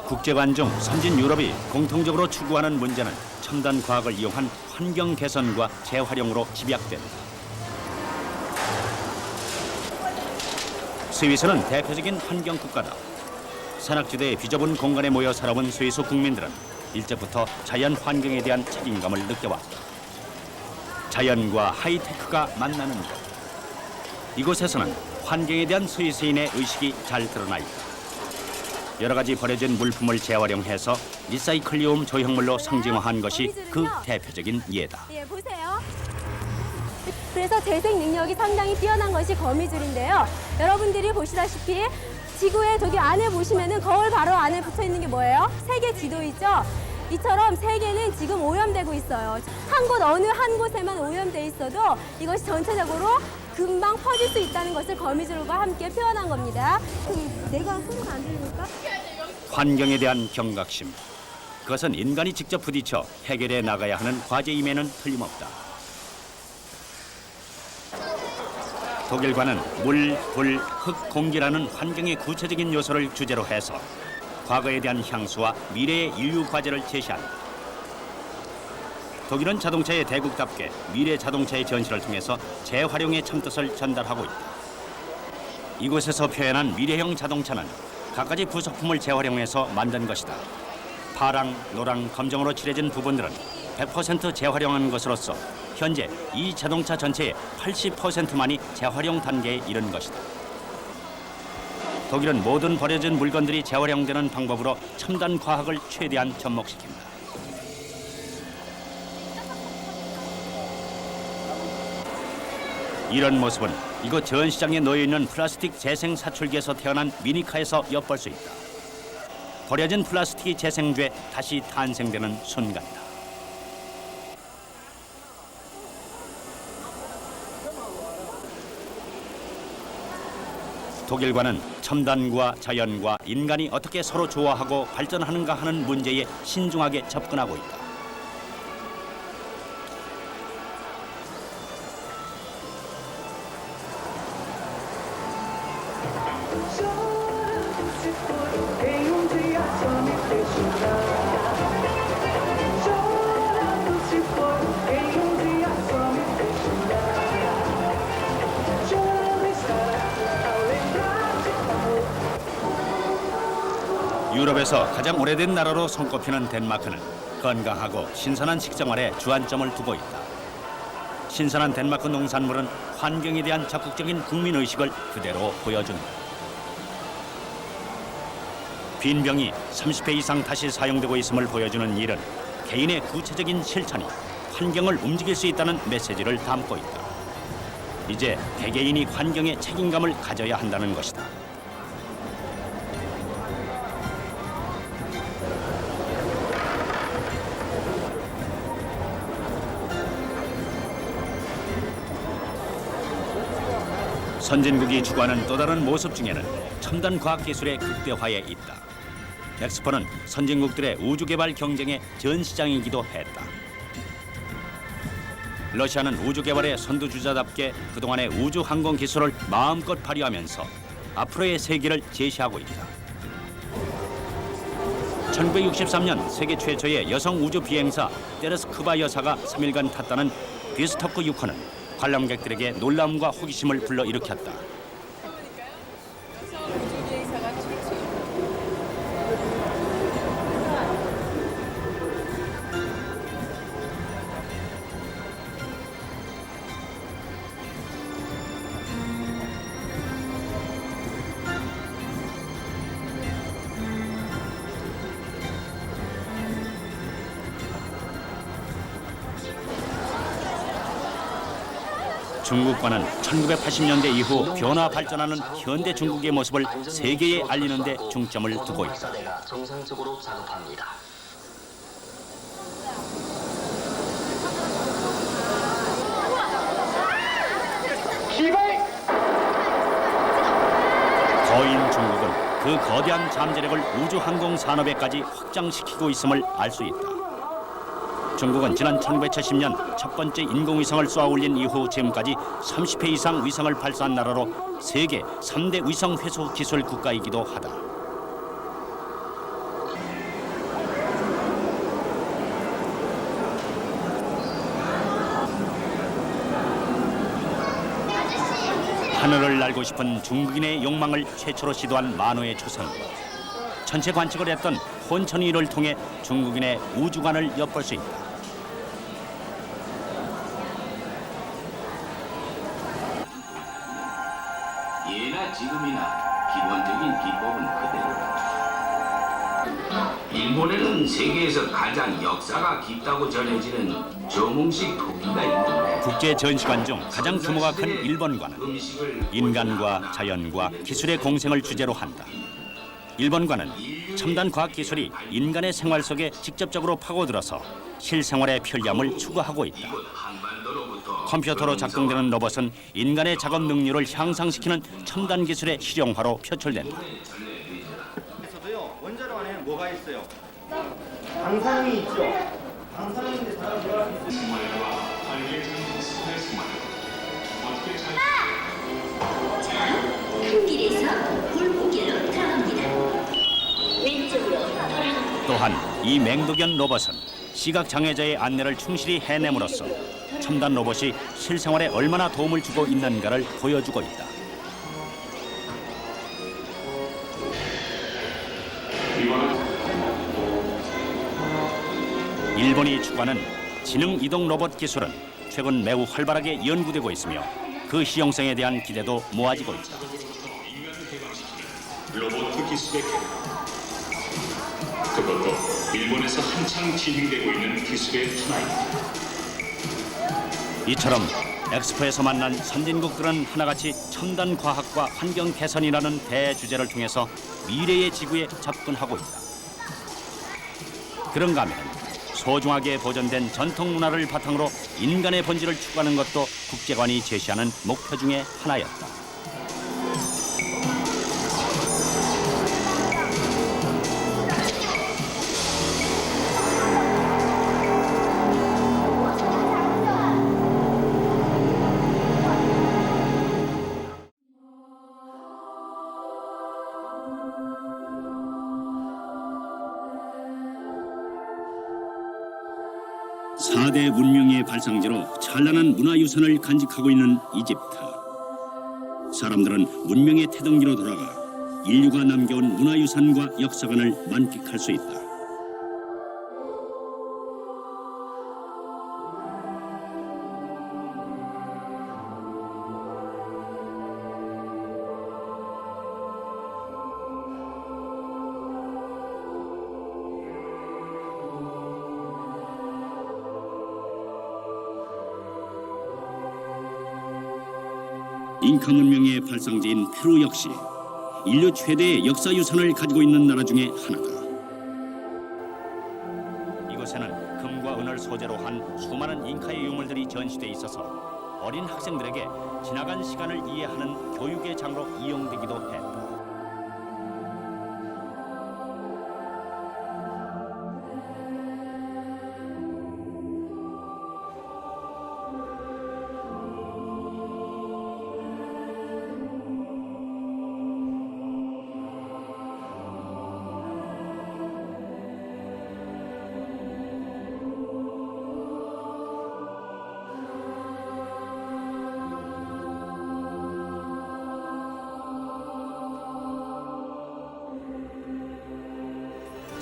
국제관 중 선진 유럽이 공통적으로 추구하는 문제는 첨단 과학을 이용한 환경 개선과 재활용으로 집약된다. 스위스는 대표적인 환경 국가다. 산악지대의 비좁은 공간에 모여 살아온 스위스 국민들은 일찍부터 자연 환경에 대한 책임감을 느껴왔다. 자연과 하이테크가 만나는 곳. 이곳에서는 환경에 대한 스위스인의 의식이 잘 드러나 있다. 여러 가지 버려진 물품을 재활용해서 리사이클리움 조형물로 상징화한 것이 그 대표적인 예다. 예, 보세요. 그래서 재생 능력이 상당히 뛰어난 것이 거미줄인데요. 여러분들이 보시다시피 지구의 저기 안에 보시면은 거울 바로 안에 붙어 있는 게 뭐예요? 세계 지도이죠? 이처럼 세계는 지금 오염되고 있어요. 한 곳 어느 한 곳에만 오염돼 있어도 이것이 전체적으로 금방 퍼질 수 있다는 것을 거미줄과 함께 표현한 겁니다. 내가 손으로 안 들리니까? 환경에 대한 경각심. 그것은 인간이 직접 부딪혀 해결해 나가야 하는 과제임에는 틀림없다. 독일과는 물, 불, 흙, 공기라는 환경의 구체적인 요소를 주제로 해서 과거에 대한 향수와 미래의 인류 과제를 제시한다. 독일은 자동차의 대국답게 미래 자동차의 전시를 통해서 재활용의 참뜻을 전달하고 있다. 이곳에서 표현한 미래형 자동차는 갖가지 부속품을 재활용해서 만든 것이다. 파랑, 노랑, 검정으로 칠해진 부분들은 100% 재활용한 것으로서 현재 이 자동차 전체의 80%만이 재활용 단계에 이른 것이다. 독일은 모든 버려진 물건들이 재활용되는 방법으로 첨단 과학을 최대한 접목시킨다. 이런 모습은 이곳 전시장에 놓여있는 플라스틱 재생 사출기에서 태어난 미니카에서 엿볼 수 있다. 버려진 플라스틱이 재생돼 다시 탄생되는 순간이다. 독일과는 첨단과 자연과 인간이 어떻게 서로 조화하고 발전하는가 하는 문제에 신중하게 접근하고 있다. 유럽에서 가장 오래된 나라로 손꼽히는 덴마크는 건강하고 신선한 식생활에 주안점을 두고 있다. 신선한 덴마크 농산물은 환경에 대한 적극적인 국민의식을 그대로 보여준다. 빈병이 30회 이상 다시 사용되고 있음을 보여주는 일은 개인의 구체적인 실천이 환경을 움직일 수 있다는 메시지를 담고 있다. 이제 개개인이 환경에 책임감을 가져야 한다는 것이다. 선진국이 추구하는 또 다른 모습 중에는 첨단 과학기술의 극대화에 있다. 엑스포는 선진국들의 우주개발 경쟁의 전시장이기도 했다. 러시아는 우주개발의 선두주자답게 그동안의 우주항공 기술을 마음껏 발휘하면서 앞으로의 세계를 제시하고 있다. 1963년 세계 최초의 여성 우주 비행사 테레스크바 여사가 3일간 탔다는 비스토크 6호는 관람객들에게 놀라움과 호기심을 불러일으켰다. 중국과는 1980년대 이후 변화 발전하는 현대 중국의 모습을 세계에 알리는 데 중점을 두고 있다. 정상적으로 작업합니다. 거인 중국은 그 거대한 잠재력을 우주항공 산업에까지 확장시키고 있음을 알 수 있다. 중국은 지난 1970년 첫 번째 인공위성을 쏘아 올린 이후 지금까지 30회 이상 위성을 발사한 나라로 세계 3대 위성 회수 기술 국가이기도 하다. 하늘을 날고 싶은 중국인의 욕망을 최초로 시도한 만호의 초성. 전체 관측을 했던 혼천이를 통해 중국인의 우주관을 엿볼 수 있다. 예나 지금이나 기본적인 기법은 그대로다. 일본에는 세계에서 가장 역사가 깊다고 전해지는 정웅식 토기가 있는데 국제 전시관 중 가장 규모가 큰 일본관은 인간과 자연과 기술의 공생을 주제로 한다. 일본관은 첨단 과학 기술이 인간의 생활 속에 직접적으로 파고들어서 실생활의 편리함을 추구하고 있다. 컴퓨터로 작동되는 로봇은 인간의 작업 능률을 향상시키는 첨단 기술의 실용화로 표출된다. 그래서도요, 원자로 안에는 뭐가 있어요? 방사능이 있죠. 방사능인데 사람 들어갈 수 있어요. 자, 큰 길에서 골목길로 들어갑니다. 왼쪽으로 돌아갑니다. 또한 이 맹독연 로봇은 시각 장애자의 안내를 충실히 해냄으로써 첨단 로봇이 실생활에 얼마나 도움을 주고 있는가를 보여주고 있다. 일본이 추구하는 지능 이동 로봇 기술은 최근 매우 활발하게 연구되고 있으며 그 실용성에 대한 기대도 모아지고 있다. 로봇 기술의 개발. 그것도 일본에서 한창 진행되고 있는 기술의 하나입니다. 이처럼 엑스포에서 만난 선진국들은 하나같이 첨단 과학과 환경 개선이라는 대주제를 통해서 미래의 지구에 접근하고 있다. 그런가 하면 소중하게 보존된 전통 문화를 바탕으로 인간의 본질을 추구하는 것도 국제관이 제시하는 목표 중에 하나였다. (4대) 문명의 발상지로 찬란한 문화유산을 간직하고 있는 이집트. 사람들은 문명의 태동기로 돌아가 인류가 남겨온 문화유산과 역사관을 만끽할 수 있다. 잉카 문명의 발상지인 페루 역시 인류 최대의 역사유산을 가지고 있는 나라 중에 하나다. 이곳에는 금과 은을 소재로 한 수많은 잉카의 유물들이 전시돼 있어서 어린 학생들에게 지나간 시간을 이해하는 교육의 장으로 이용되기도 했다.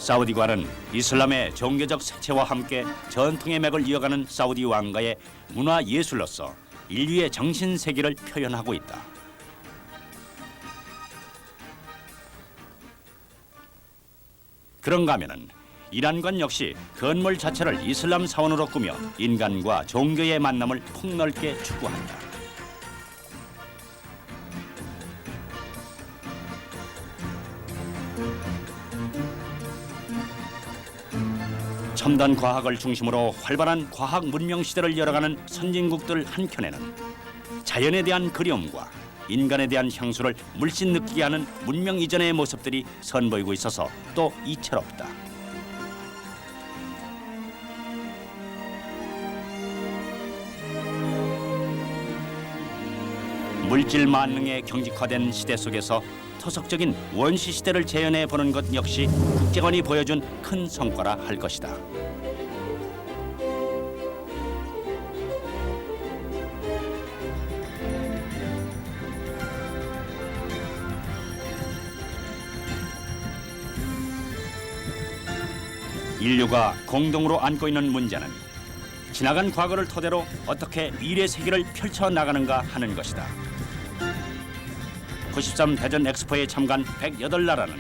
사우디관은 이슬람의 종교적 색채와 함께 전통의 맥을 이어가는 사우디 왕가의 문화 예술로서 인류의 정신 세계를 표현하고 있다. 그런가 하면은 이란관 역시 건물 자체를 이슬람 사원으로 꾸며 인간과 종교의 만남을 폭넓게 추구한다. 첨단 과학을 중심으로 활발한 과학 문명 시대를 열어가는 선진국들 한켠에는 자연에 대한 그리움과 인간에 대한 향수를 물씬 느끼게 하는 문명 이전의 모습들이 선보이고 있어서 또 이채롭다. 물질 만능에 경직화된 시대 속에서 토속적인 원시 시대를 재현해 보는 것 역시 국제관이 보여준 큰 성과라 할 것이다. 인류가 공동으로 안고 있는 문제는 지나간 과거를 토대로 어떻게 미래 세계를 펼쳐나가는가 하는 것이다. 93 대전 엑스포에 참가한 108나라는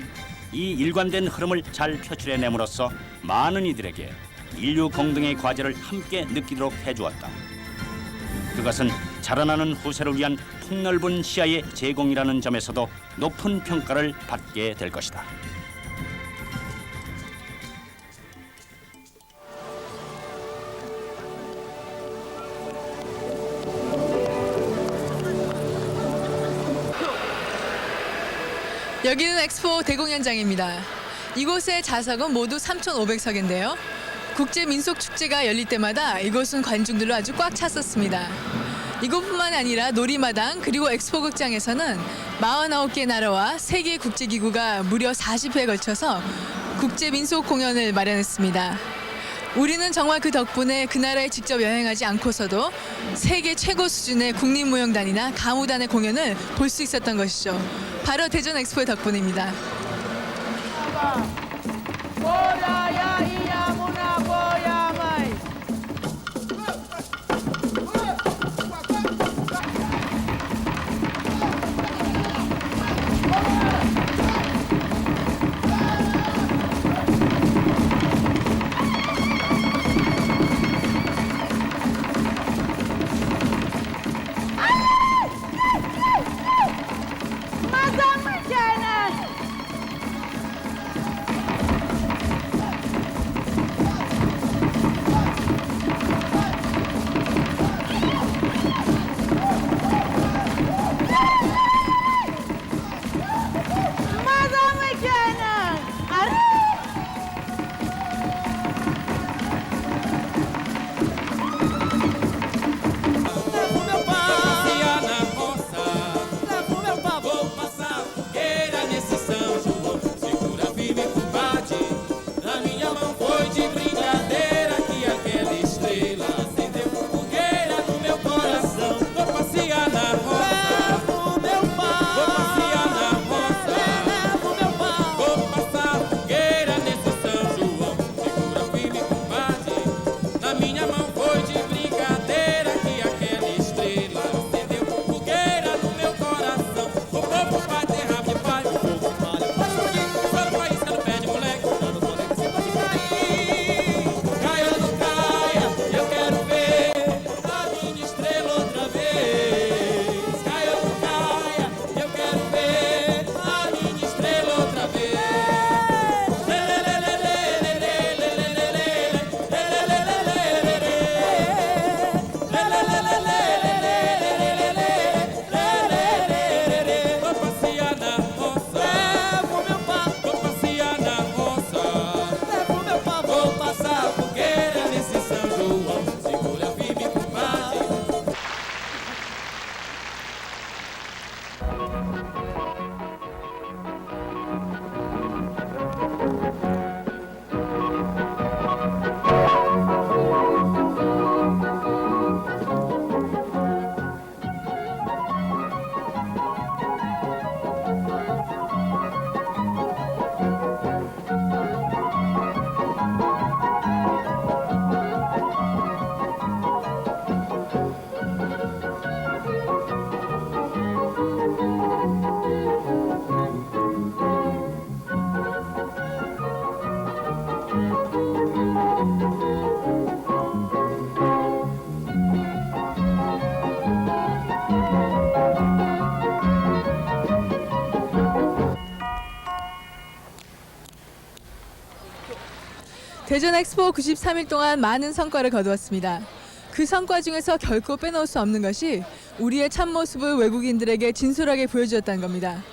이 일관된 흐름을 잘 표출해냄으로써 많은 이들에게 인류 공동의 과제를 함께 느끼도록 해주었다. 그것은 자라나는 후세를 위한 폭넓은 시야의 제공이라는 점에서도 높은 평가를 받게 될 것이다. 여기는 엑스포 대공연장입니다. 이곳의 좌석은 모두 3,500석인데요. 국제민속축제가 열릴 때마다 이곳은 관중들로 아주 꽉 찼었습니다. 이곳뿐만 아니라 놀이마당 그리고 엑스포 극장에서는 49개 나라와 세계 국제기구가 무려 40회에 걸쳐서 국제민속 공연을 마련했습니다. 우리는 정말 그 덕분에 그 나라에 직접 여행하지 않고서도 세계 최고 수준의 국립무용단이나 가무단의 공연을 볼 수 있었던 것이죠. 바로 대전 엑스포의 덕분입니다. 대전 엑스포 93일 동안 많은 성과를 거두었습니다. 그 성과 중에서 결코 빼놓을 수 없는 것이 우리의 참모습을 외국인들에게 진솔하게 보여주었다는 겁니다.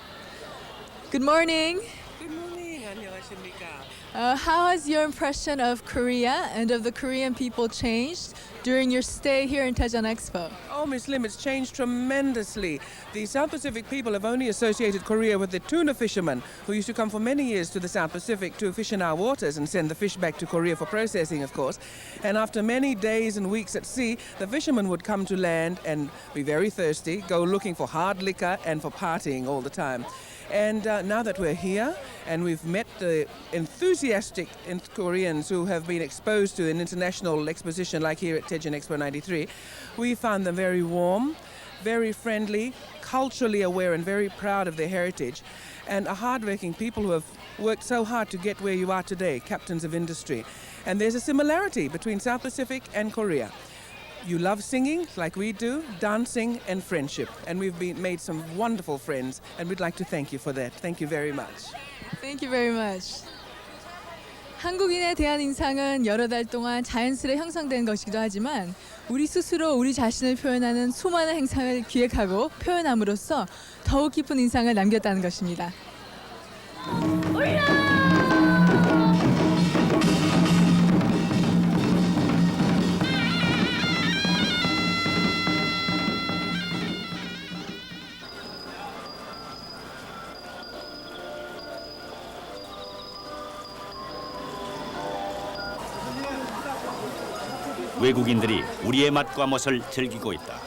Good morning. Good morning. 안녕하십니까? How has your impression of Korea and of the Korean people changed during your stay here in Daejeon Expo? Oh, Miss Lim, it's changed tremendously. The South Pacific people have only associated Korea with the tuna fishermen who used to come for many years to the South Pacific to fish in our waters and send the fish back to Korea for processing, of course. And after many days and weeks at sea, the fishermen would come to land and be very thirsty, go looking for hard liquor and for partying all the time. And now that we're here and we've met the enthusiastic Koreans who have been exposed to an international exposition like here at Daejeon Expo 93, we found them very warm, very friendly, culturally aware and very proud of their heritage, and a hard-working people who have worked so hard to get where you are today, captains of industry. And there's a similarity between South Pacific and Korea. You love singing like we do, dancing and friendship. And we've made some wonderful friends and we'd like to thank you for that. Thank you very much. Thank you very much. 한국인에 대한 인상은 여러 달 동안 자연스레 형성된 것이기도 하지만 우리 스스로 우리 자신을 표현하는 수많은 행사를 기획하고 표현함으로써 더욱 깊은 인상을 남겼다는 것입니다. 외국인들이 우리의 맛과 멋을 즐기고 있다.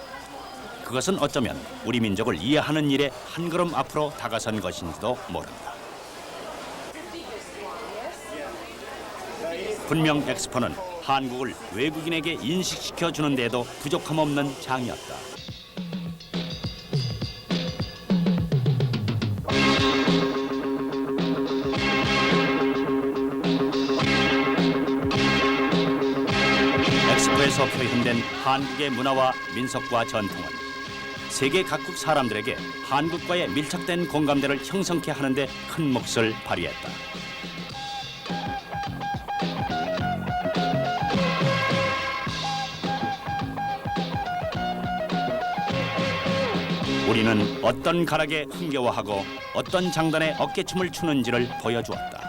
그것은 어쩌면 우리 민족을 이해하는 일에 한 걸음 앞으로 다가선 것인지도 모른다. 분명 엑스포는 한국을 외국인에게 인식시켜 주는 데에도 부족함 없는 장이었다. 엑스포에서 표현된 한국의 문화와 민속과 전통은 세계 각국 사람들에게 한국과의 밀착된 공감대를 형성케 하는 데 큰 몫을 발휘했다. 우리는 어떤 가락에 흥겨워하고 어떤 장단에 어깨춤을 추는지를 보여주었다.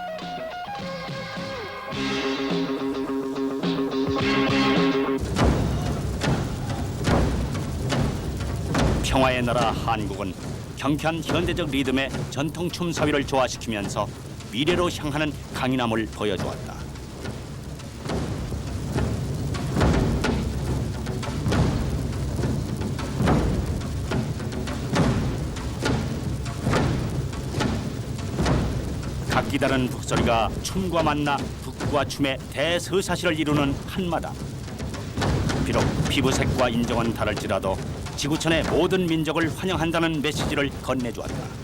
평화의 나라 한국은 경쾌한 현대적 리듬의 전통춤 사위를 조화시키면서 미래로 향하는 강인함을 보여주었다. 각기 다른 북소리가 춤과 만나 북과 춤의 대서사시를 이루는 한마당. 비록 피부색과 인종은 다를지라도 지구촌의 모든 민족을 환영한다는 메시지를 건네주었다.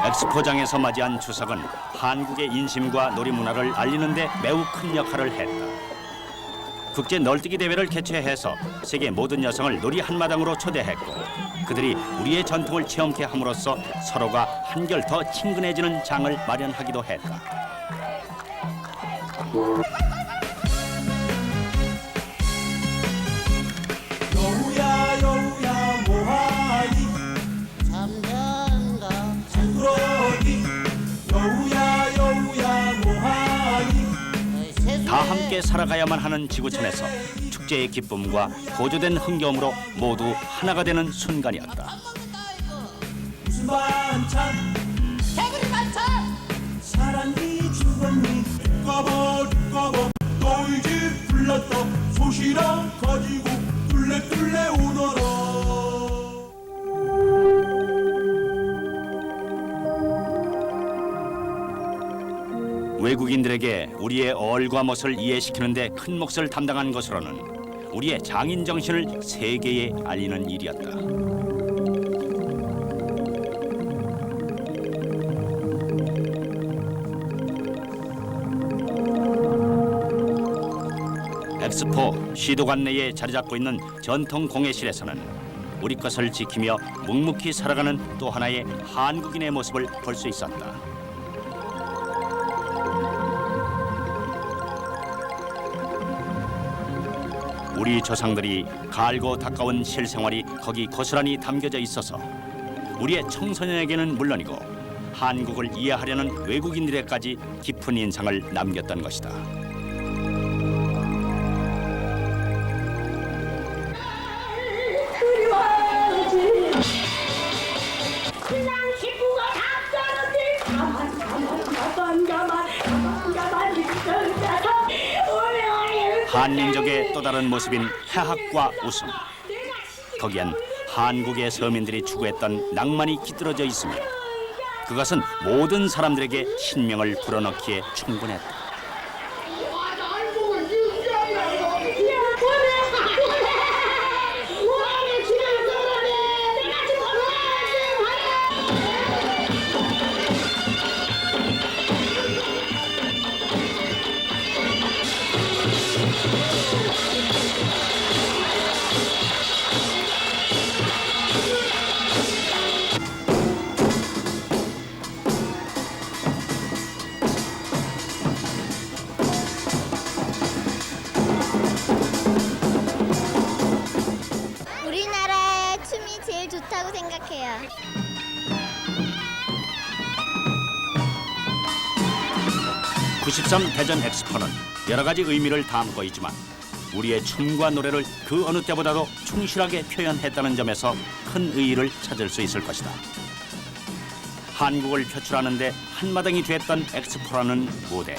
엑스포장에서 맞이한 추석은 한국의 인심과 놀이문화를 알리는 데 매우 큰 역할을 했다. 국제 널뛰기 대회를 개최해서 세계 모든 여성을 놀이 한마당으로 초대했고 그들이 우리의 전통을 체험케 함으로써 서로가 한결 더 친근해지는 장을 마련하기도 했다. 여우야 여우야 뭐하니 잠자는가 잠들어니 여우야 여우야 뭐하니 다 함께 살아가야만 하는 지구촌에서 축제의 기쁨과 고조된 흥겨움으로 모두 하나가 되는 순간이었다. 무슨 반찬 개구리 반찬 사랑이 죽었니 꺼버 너희 집 불렀다 소시랑 가지고 뚫레 오너라. 외국인들에게 우리의 얼과 멋을 이해시키는 데 큰 몫을 담당한 것으로는 우리의 장인 정신을 세계에 알리는 일이었다. 엑스포 시도관 내에 자리 잡고 있는 전통 공예실에서는 우리 것을 지키며 묵묵히 살아가는 또 하나의 한국인의 모습을 볼 수 있었다. 우리 조상들이 갈고 닦아온 실생활이 거기 고스란히 담겨져 있어서 우리의 청소년에게는 물론이고 한국을 이해하려는 외국인들에게까지 깊은 인상을 남겼던 것이다. 한민족의 또 다른 모습인 해학과 웃음. 거기엔 한국의 서민들이 추구했던 낭만이 깃들어져 있으며 그것은 모든 사람들에게 신명을 불어넣기에 충분했다. 우리나라의 춤이 제일 좋다고 생각해요. (93) 대전 엑스포는 여러 가지 의미를 담고 있지만 우리의 춤과 노래를 그 어느 때보다도 충실하게 표현했다는 점에서 큰 의의를 찾을 수 있을 것이다. 한국을 표출하는 데 한마당이 됐던 엑스포라는 무대.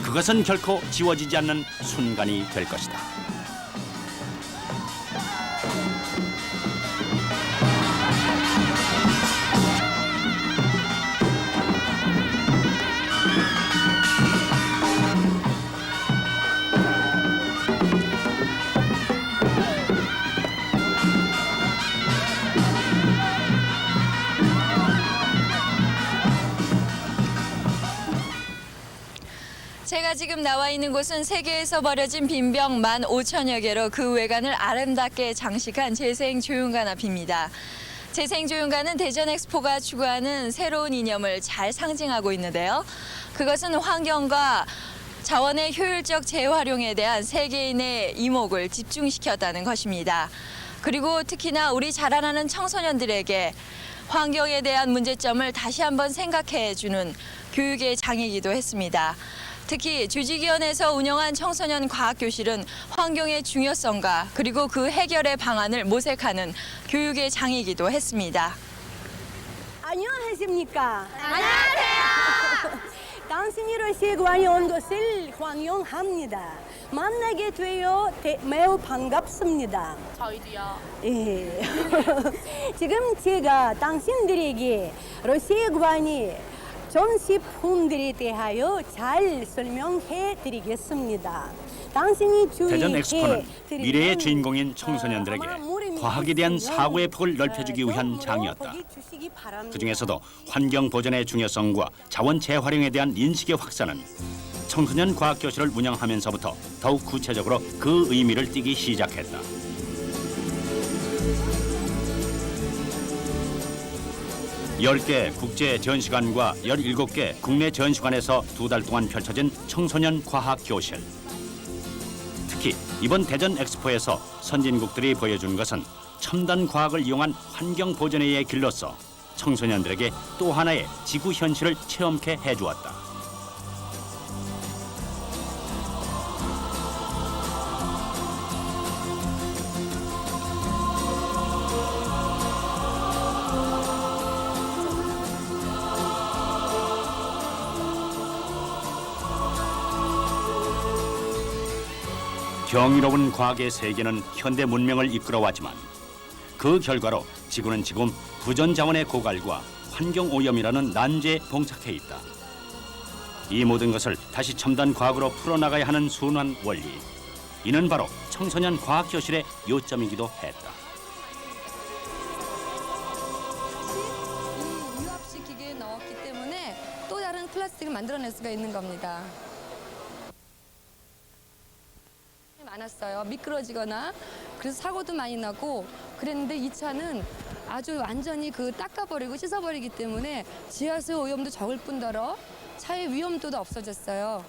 그것은 결코 지워지지 않는 순간이 될 것이다. 제가 지금 나와 있는 곳은 세계에서 버려진 빈병 15,000여 개로 그 외관을 아름답게 장식한 재생조윤관 앞입니다. 재생조윤관은 대전 엑스포가 추구하는 새로운 이념을 잘 상징하고 있는데요. 그것은 환경과 자원의 효율적 재활용에 대한 세계인의 이목을 집중시켰다는 것입니다. 그리고 특히나 우리 자라나는 청소년들에게 환경에 대한 문제점을 다시 한번 생각해주는 교육의 장이기도 했습니다. 특히 조직위원회에서 운영한 청소년 과학교실은 환경의 중요성과 그리고 그 해결의 방안을 모색하는 교육의 장이기도 했습니다. 안녕하십니까? 안녕하세요. 당신이 세관에 온 것을 환영합니다. 만나게 되어 매우 반갑습니다. 저희도요. 예. 지금 제가 당신들에게 러시아관이 전시품들에 대하여 잘 설명해 드리겠습니다. 당신이 대전 엑스포는 미래의 주인공인 청소년들에게 과학에 대한 사고의 폭을 넓혀주기 위한 장이었다. 그중에서도 환경 보존의 중요성과 자원 재활용에 대한 인식의 확산은 청소년 과학교실을 운영하면서부터 더욱 구체적으로 그 의미를 띠기 시작했다. (10개) 국제 전시관과 (17개) 국내 전시관에서 2달 동안 펼쳐진 청소년 과학 교실. 특히 이번 대전 엑스포에서 선진국들이 보여준 것은 첨단 과학을 이용한 환경 보존의 길로서 청소년들에게 또 하나의 지구 현실을 체험케 해주었다. 경이로운 과학의 세계는 현대 문명을 이끌어왔지만 그 결과로 지구는 지금 부전 자원의 고갈과 환경 오염이라는 난제에 봉착해 있다. 이 모든 것을 다시 첨단 과학으로 풀어나가야 하는 순환 원리. 이는 바로 청소년 과학교실의 요점이기도 했다. 유압식 기계에 넣었기 때문에 또 다른 플라스틱을 만들어낼 수가 있는 겁니다. 많았어요. 미끄러지거나 그래서 사고도 많이 나고 그랬는데 이 차는 아주 완전히 닦아버리고 씻어버리기 때문에 지하수 오염도 적을 뿐더러 차의 위험도도 없어졌어요.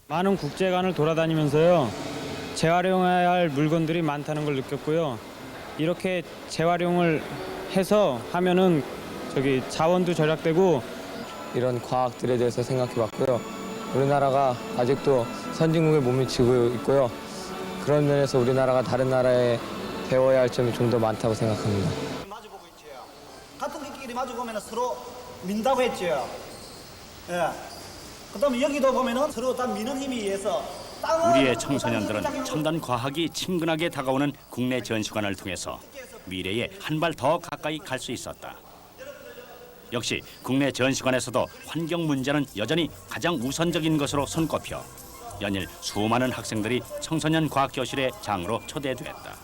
많은 국제관을 돌아다니면서요. 재활용해야 할 물건들이 많다는 걸 느꼈고요. 이렇게 재활용을 해서 하면은 자원도 절약되고 이런 과학들에 대해서 생각해봤고요. 우리나라가 아직도 선진국에 못 미치고 있고요. 그런 면에서 우리나라가 다른 나라에 배워야 할 점이 좀 더 많다고 생각합니다. 마주보고 있죠. 같은 길끼리 마주보면 서로 민다고 했죠. 예. 그다음에 여기도 보면은 서로 다 미는 힘에 의해서 우리의 청소년들은 첨단 과학이 친근하게 다가오는 국내 전시관을 통해서 미래에 한 발 더 가까이 갈 수 있었다. 역시 국내 전시관에서도 환경 문제는 여전히 가장 우선적인 것으로 손꼽혀 연일 수많은 학생들이 청소년 과학교실의 장으로 초대됐다.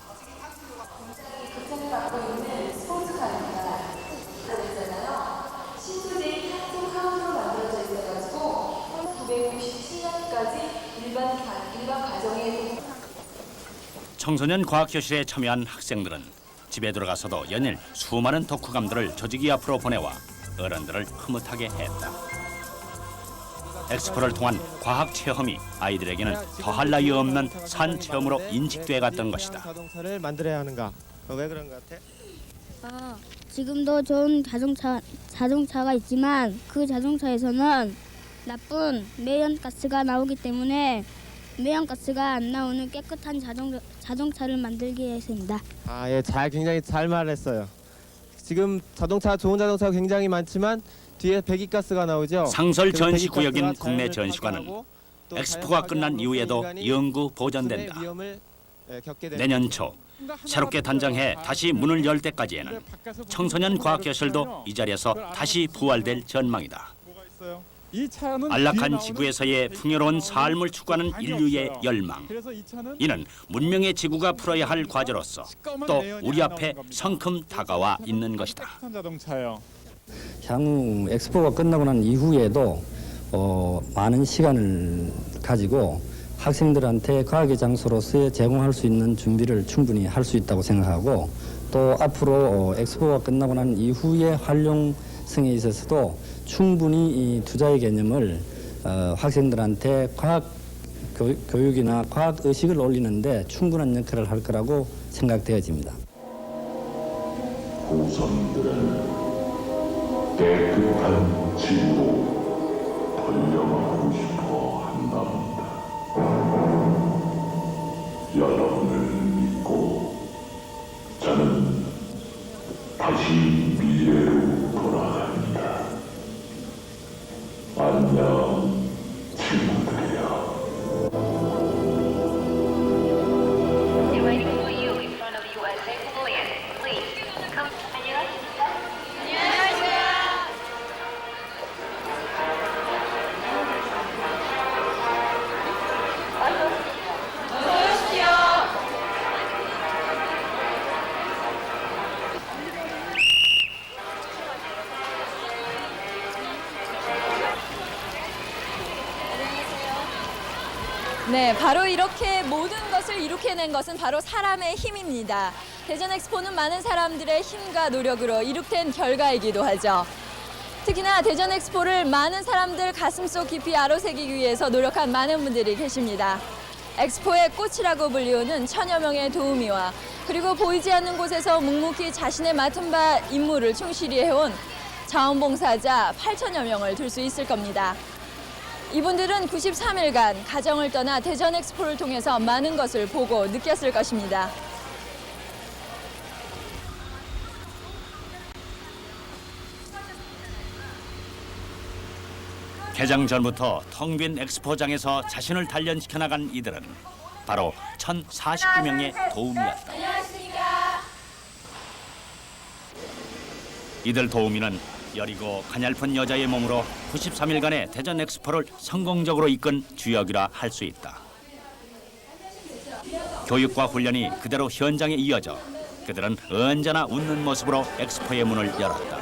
청소년 과학교실에 참여한 학생들은 집에 들어가서도 연일 수많은 독후감들을 조직이 앞으로 보내와 어른들을 흐뭇하게 했다. 엑스포를 통한 과학 체험이 아이들에게는 더할 나위 없는 산 체험으로 인식돼 갔던 것이다. 자동차를 만들어야 하는가? 왜 그런 것 같아? 지금도 좋은 자동차가 있지만 그 자동차에서는 나쁜 매연가스가 나오기 때문에 매연가스가 안 나오는 깨끗한 자동차를 만들기 위해서입니다. 예, 굉장히 잘 말했어요. 지금 좋은 자동차가 굉장히 많지만 뒤에 배기가스가 나오죠. 상설 전시구역인 국내 전시관은 엑스포가 끝난 이후에도 연구 보존된다. 내년 초 새롭게 단장해 다시 문을 열 때까지에는 청소년 과학교실도 이 자리에서 다시 부활될 전망이다. 안락한 지구에서의 풍요로운 삶을 추구하는 인류의 열망. 이는 문명의 지구가 풀어야 할 과제로서 또 우리 앞에 성큼 다가와 있는 것이다. 향후 엑스포가 끝나고 난 이후에도 많은 시간을 가지고 학생들한테 과학의 장소로서 제공할 수 있는 준비를 충분히 할 수 있다고 생각하고 또 앞으로 엑스포가 끝나고 난 이후의 활용성에 있어서도 충분히 이 투자의 개념을 학생들한테 과학 교육이나 과학 의식을 올리는데 충분한 역할을 할 거라고 생각되어집니다. 후손들은 깨끗한 지구로 번영하고 싶어 한답니다. 여러분을 믿고 저는 다시 미래로 돌아갑니다. 안녕, 친구들이여. 네, 바로 이렇게 모든 것을 이룩해낸 것은 바로 사람의 힘입니다. 대전 엑스포는 많은 사람들의 힘과 노력으로 이룩된 결과이기도 하죠. 특히나 대전 엑스포를 많은 사람들 가슴속 깊이 아로새기기 위해서 노력한 많은 분들이 계십니다. 엑스포의 꽃이라고 불리우는 천여 명의 도우미와 그리고 보이지 않는 곳에서 묵묵히 자신의 맡은 바 임무를 충실히 해온 자원봉사자 8천여 명을 둘 수 있을 겁니다. 이분들은 93일간 가정을 떠나 대전 엑스포를 통해서 많은 것을 보고 느꼈을 것입니다. 개장 전부터 텅 빈 엑스포장에서 자신을 단련시켜 나간 이들은 바로 1,049명의 도우미였다. 이들 도우미는 여리고 가냘픈 여자의 몸으로 93일간의 대전 엑스포를 성공적으로 이끈 주역이라 할 수 있다. 교육과 훈련이 그대로 현장에 이어져 그들은 언제나 웃는 모습으로 엑스포의 문을 열었다.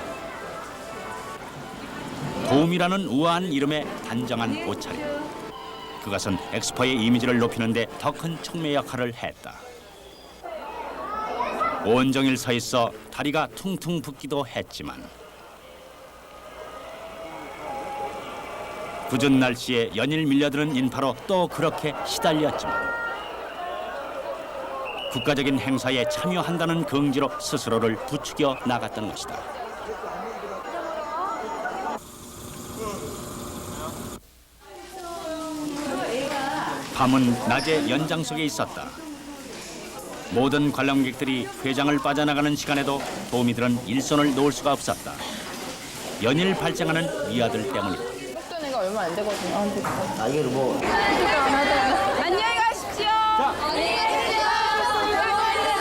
도움이라는 우아한 이름의 단정한 옷차림. 그것은 엑스포의 이미지를 높이는 데 더 큰 촉매 역할을 했다. 온종일 서 있어 다리가 퉁퉁 붓기도 했지만 궂은 날씨에 연일 밀려드는 인파로 또 그렇게 시달렸지만 국가적인 행사에 참여한다는 긍지로 스스로를 부추겨 나갔던 것이다. 밤은 낮의 연장 속에 있었다. 모든 관람객들이 회장을 빠져나가는 시간에도 도우미들은 일손을 놓을 수가 없었다. 연일 발생하는 미아들 때문이다. 했던 애가 얼마 안 되거든요. 아, 이게 뭐. 안녕히 가십시오.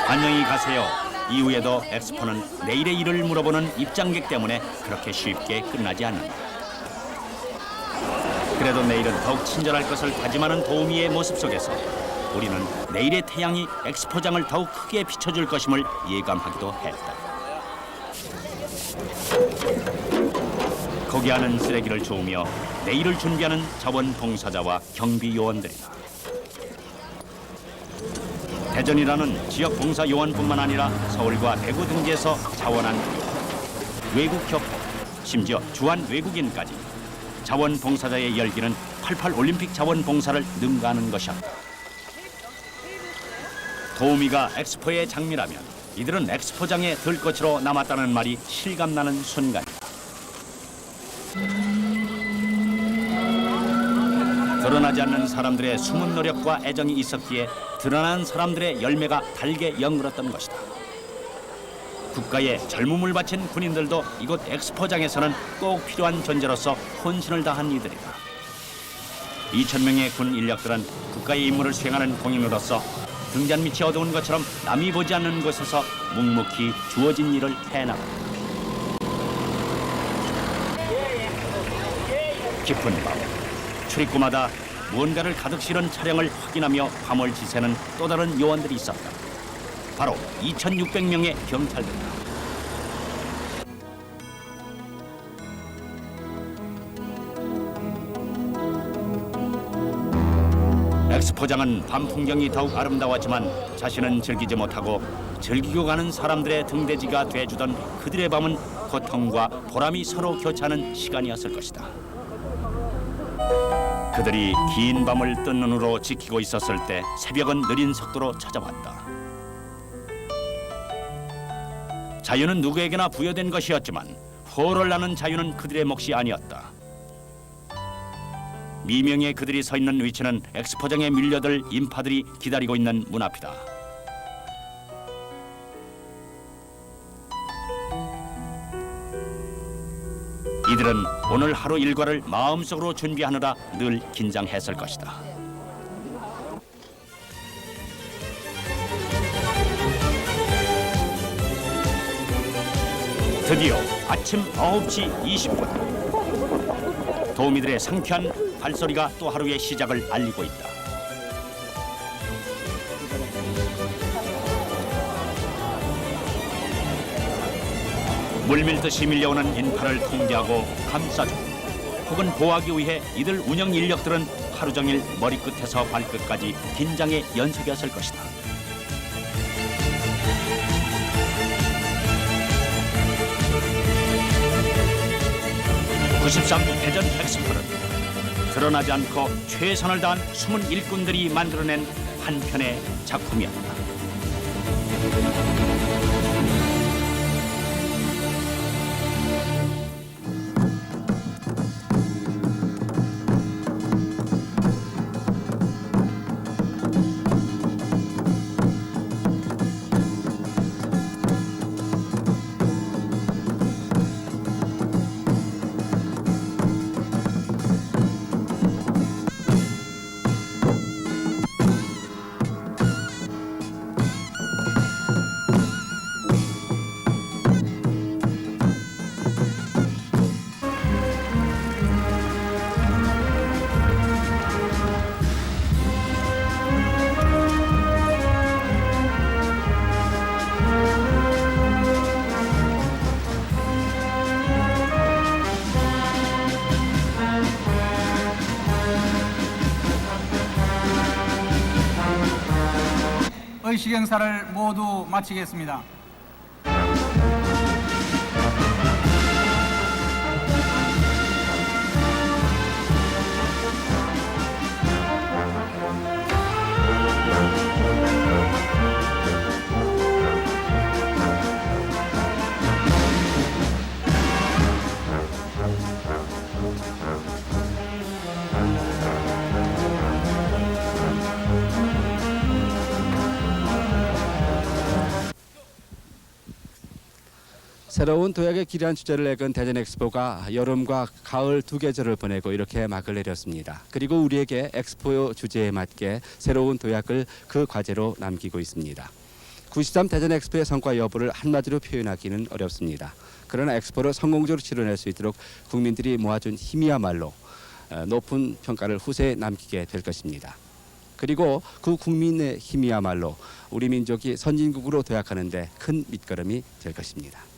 안녕히 가세요. 이후에도 엑스포는 내일의 일을 물어보는 입장객 때문에 그렇게 쉽게 끝나지 않는다. 그래도 내일은 더욱 친절할 것을 다짐하는 도우미의 모습 속에서 우리는 내일의 태양이 엑스포장을 더욱 크게 비춰줄 것임을 예감하기도 했다. 거기하는 쓰레기를 주우며 내일을 준비하는 자원봉사자와 경비요원들이다. 대전이라는 지역 봉사 요원뿐만 아니라 서울과 대구 등지에서 자원한 외국협회, 심지어 주한 외국인까지 자원봉사자의 열기는 88 올림픽 자원봉사를 능가하는 것이었다. 도우미가 엑스포의 장미라면 이들은 엑스포장의 들꽃으로 남았다는 말이 실감나는 순간이다. 드러나지 않는 사람들의 숨은 노력과 애정이 있었기에 드러난 사람들의 열매가 달게 연그렀던 것이다. 국가에 젊음을 바친 군인들도 이곳 엑스포장에서는 꼭 필요한 존재로서 혼신을 다한 이들이다. 2,000명의 군 인력들은 국가의 임무를 수행하는 공인으로서 등잔 밑이 어두운 것처럼 남이 보지 않는 곳에서 묵묵히 주어진 일을 해나간다. 깊은 밤, 출입구마다 무언가를 가득 실은 차량을 확인하며 밤을 지새는 또 다른 요원들이 있었다. 바로 2,600명의 경찰들이다. 엑스포장은 밤 풍경이 더욱 아름다웠지만 자신은 즐기지 못하고 즐기고 가는 사람들의 등대지가 돼주던 그들의 밤은 고통과 보람이 서로 교차하는 시간이었을 것이다. 그들이 긴 밤을 뜬 눈으로 지키고 있었을 때 새벽은 느린 속도로 찾아왔다. 자유는 누구에게나 부여된 것이었지만 호를 나는 자유는 그들의 몫이 아니었다. 미명의 그들이 서 있는 위치는 엑스포장에 밀려들 인파들이 기다리고 있는 문 앞이다. 이들은 오늘 하루 일과를 마음속으로 준비하느라 늘 긴장했을 것이다. 드디어 아침 9시 20분. 도우미들의 상쾌한 발소리가 또 하루의 시작을 알리고 있다. 물밀듯이 밀려오는 인파를 통제하고 감싸주고 혹은 보호하기 위해 이들 운영 인력들은 하루 종일 머리끝에서 발끝까지 긴장의 연속이었을 것이다. 93 대전 엑스포는 드러나지 않고 최선을 다한 숨은 일꾼들이 만들어낸 한 편의 작품이었다. 의식 행사를 모두 마치겠습니다. 새로운 도약의 길이란 주제를 내건 대전 엑스포가 여름과 가을 두 계절을 보내고 이렇게 막을 내렸습니다. 그리고 우리에게 엑스포 주제에 맞게 새로운 도약을 그 과제로 남기고 있습니다. 93 대전 엑스포의 성과 여부를 한마디로 표현하기는 어렵습니다. 그러나 엑스포를 성공적으로 치러낼 수 있도록 국민들이 모아준 힘이야말로 높은 평가를 후세에 남기게 될 것입니다. 그리고 그 국민의 힘이야말로 우리 민족이 선진국으로 도약하는 데 큰 밑거름이 될 것입니다.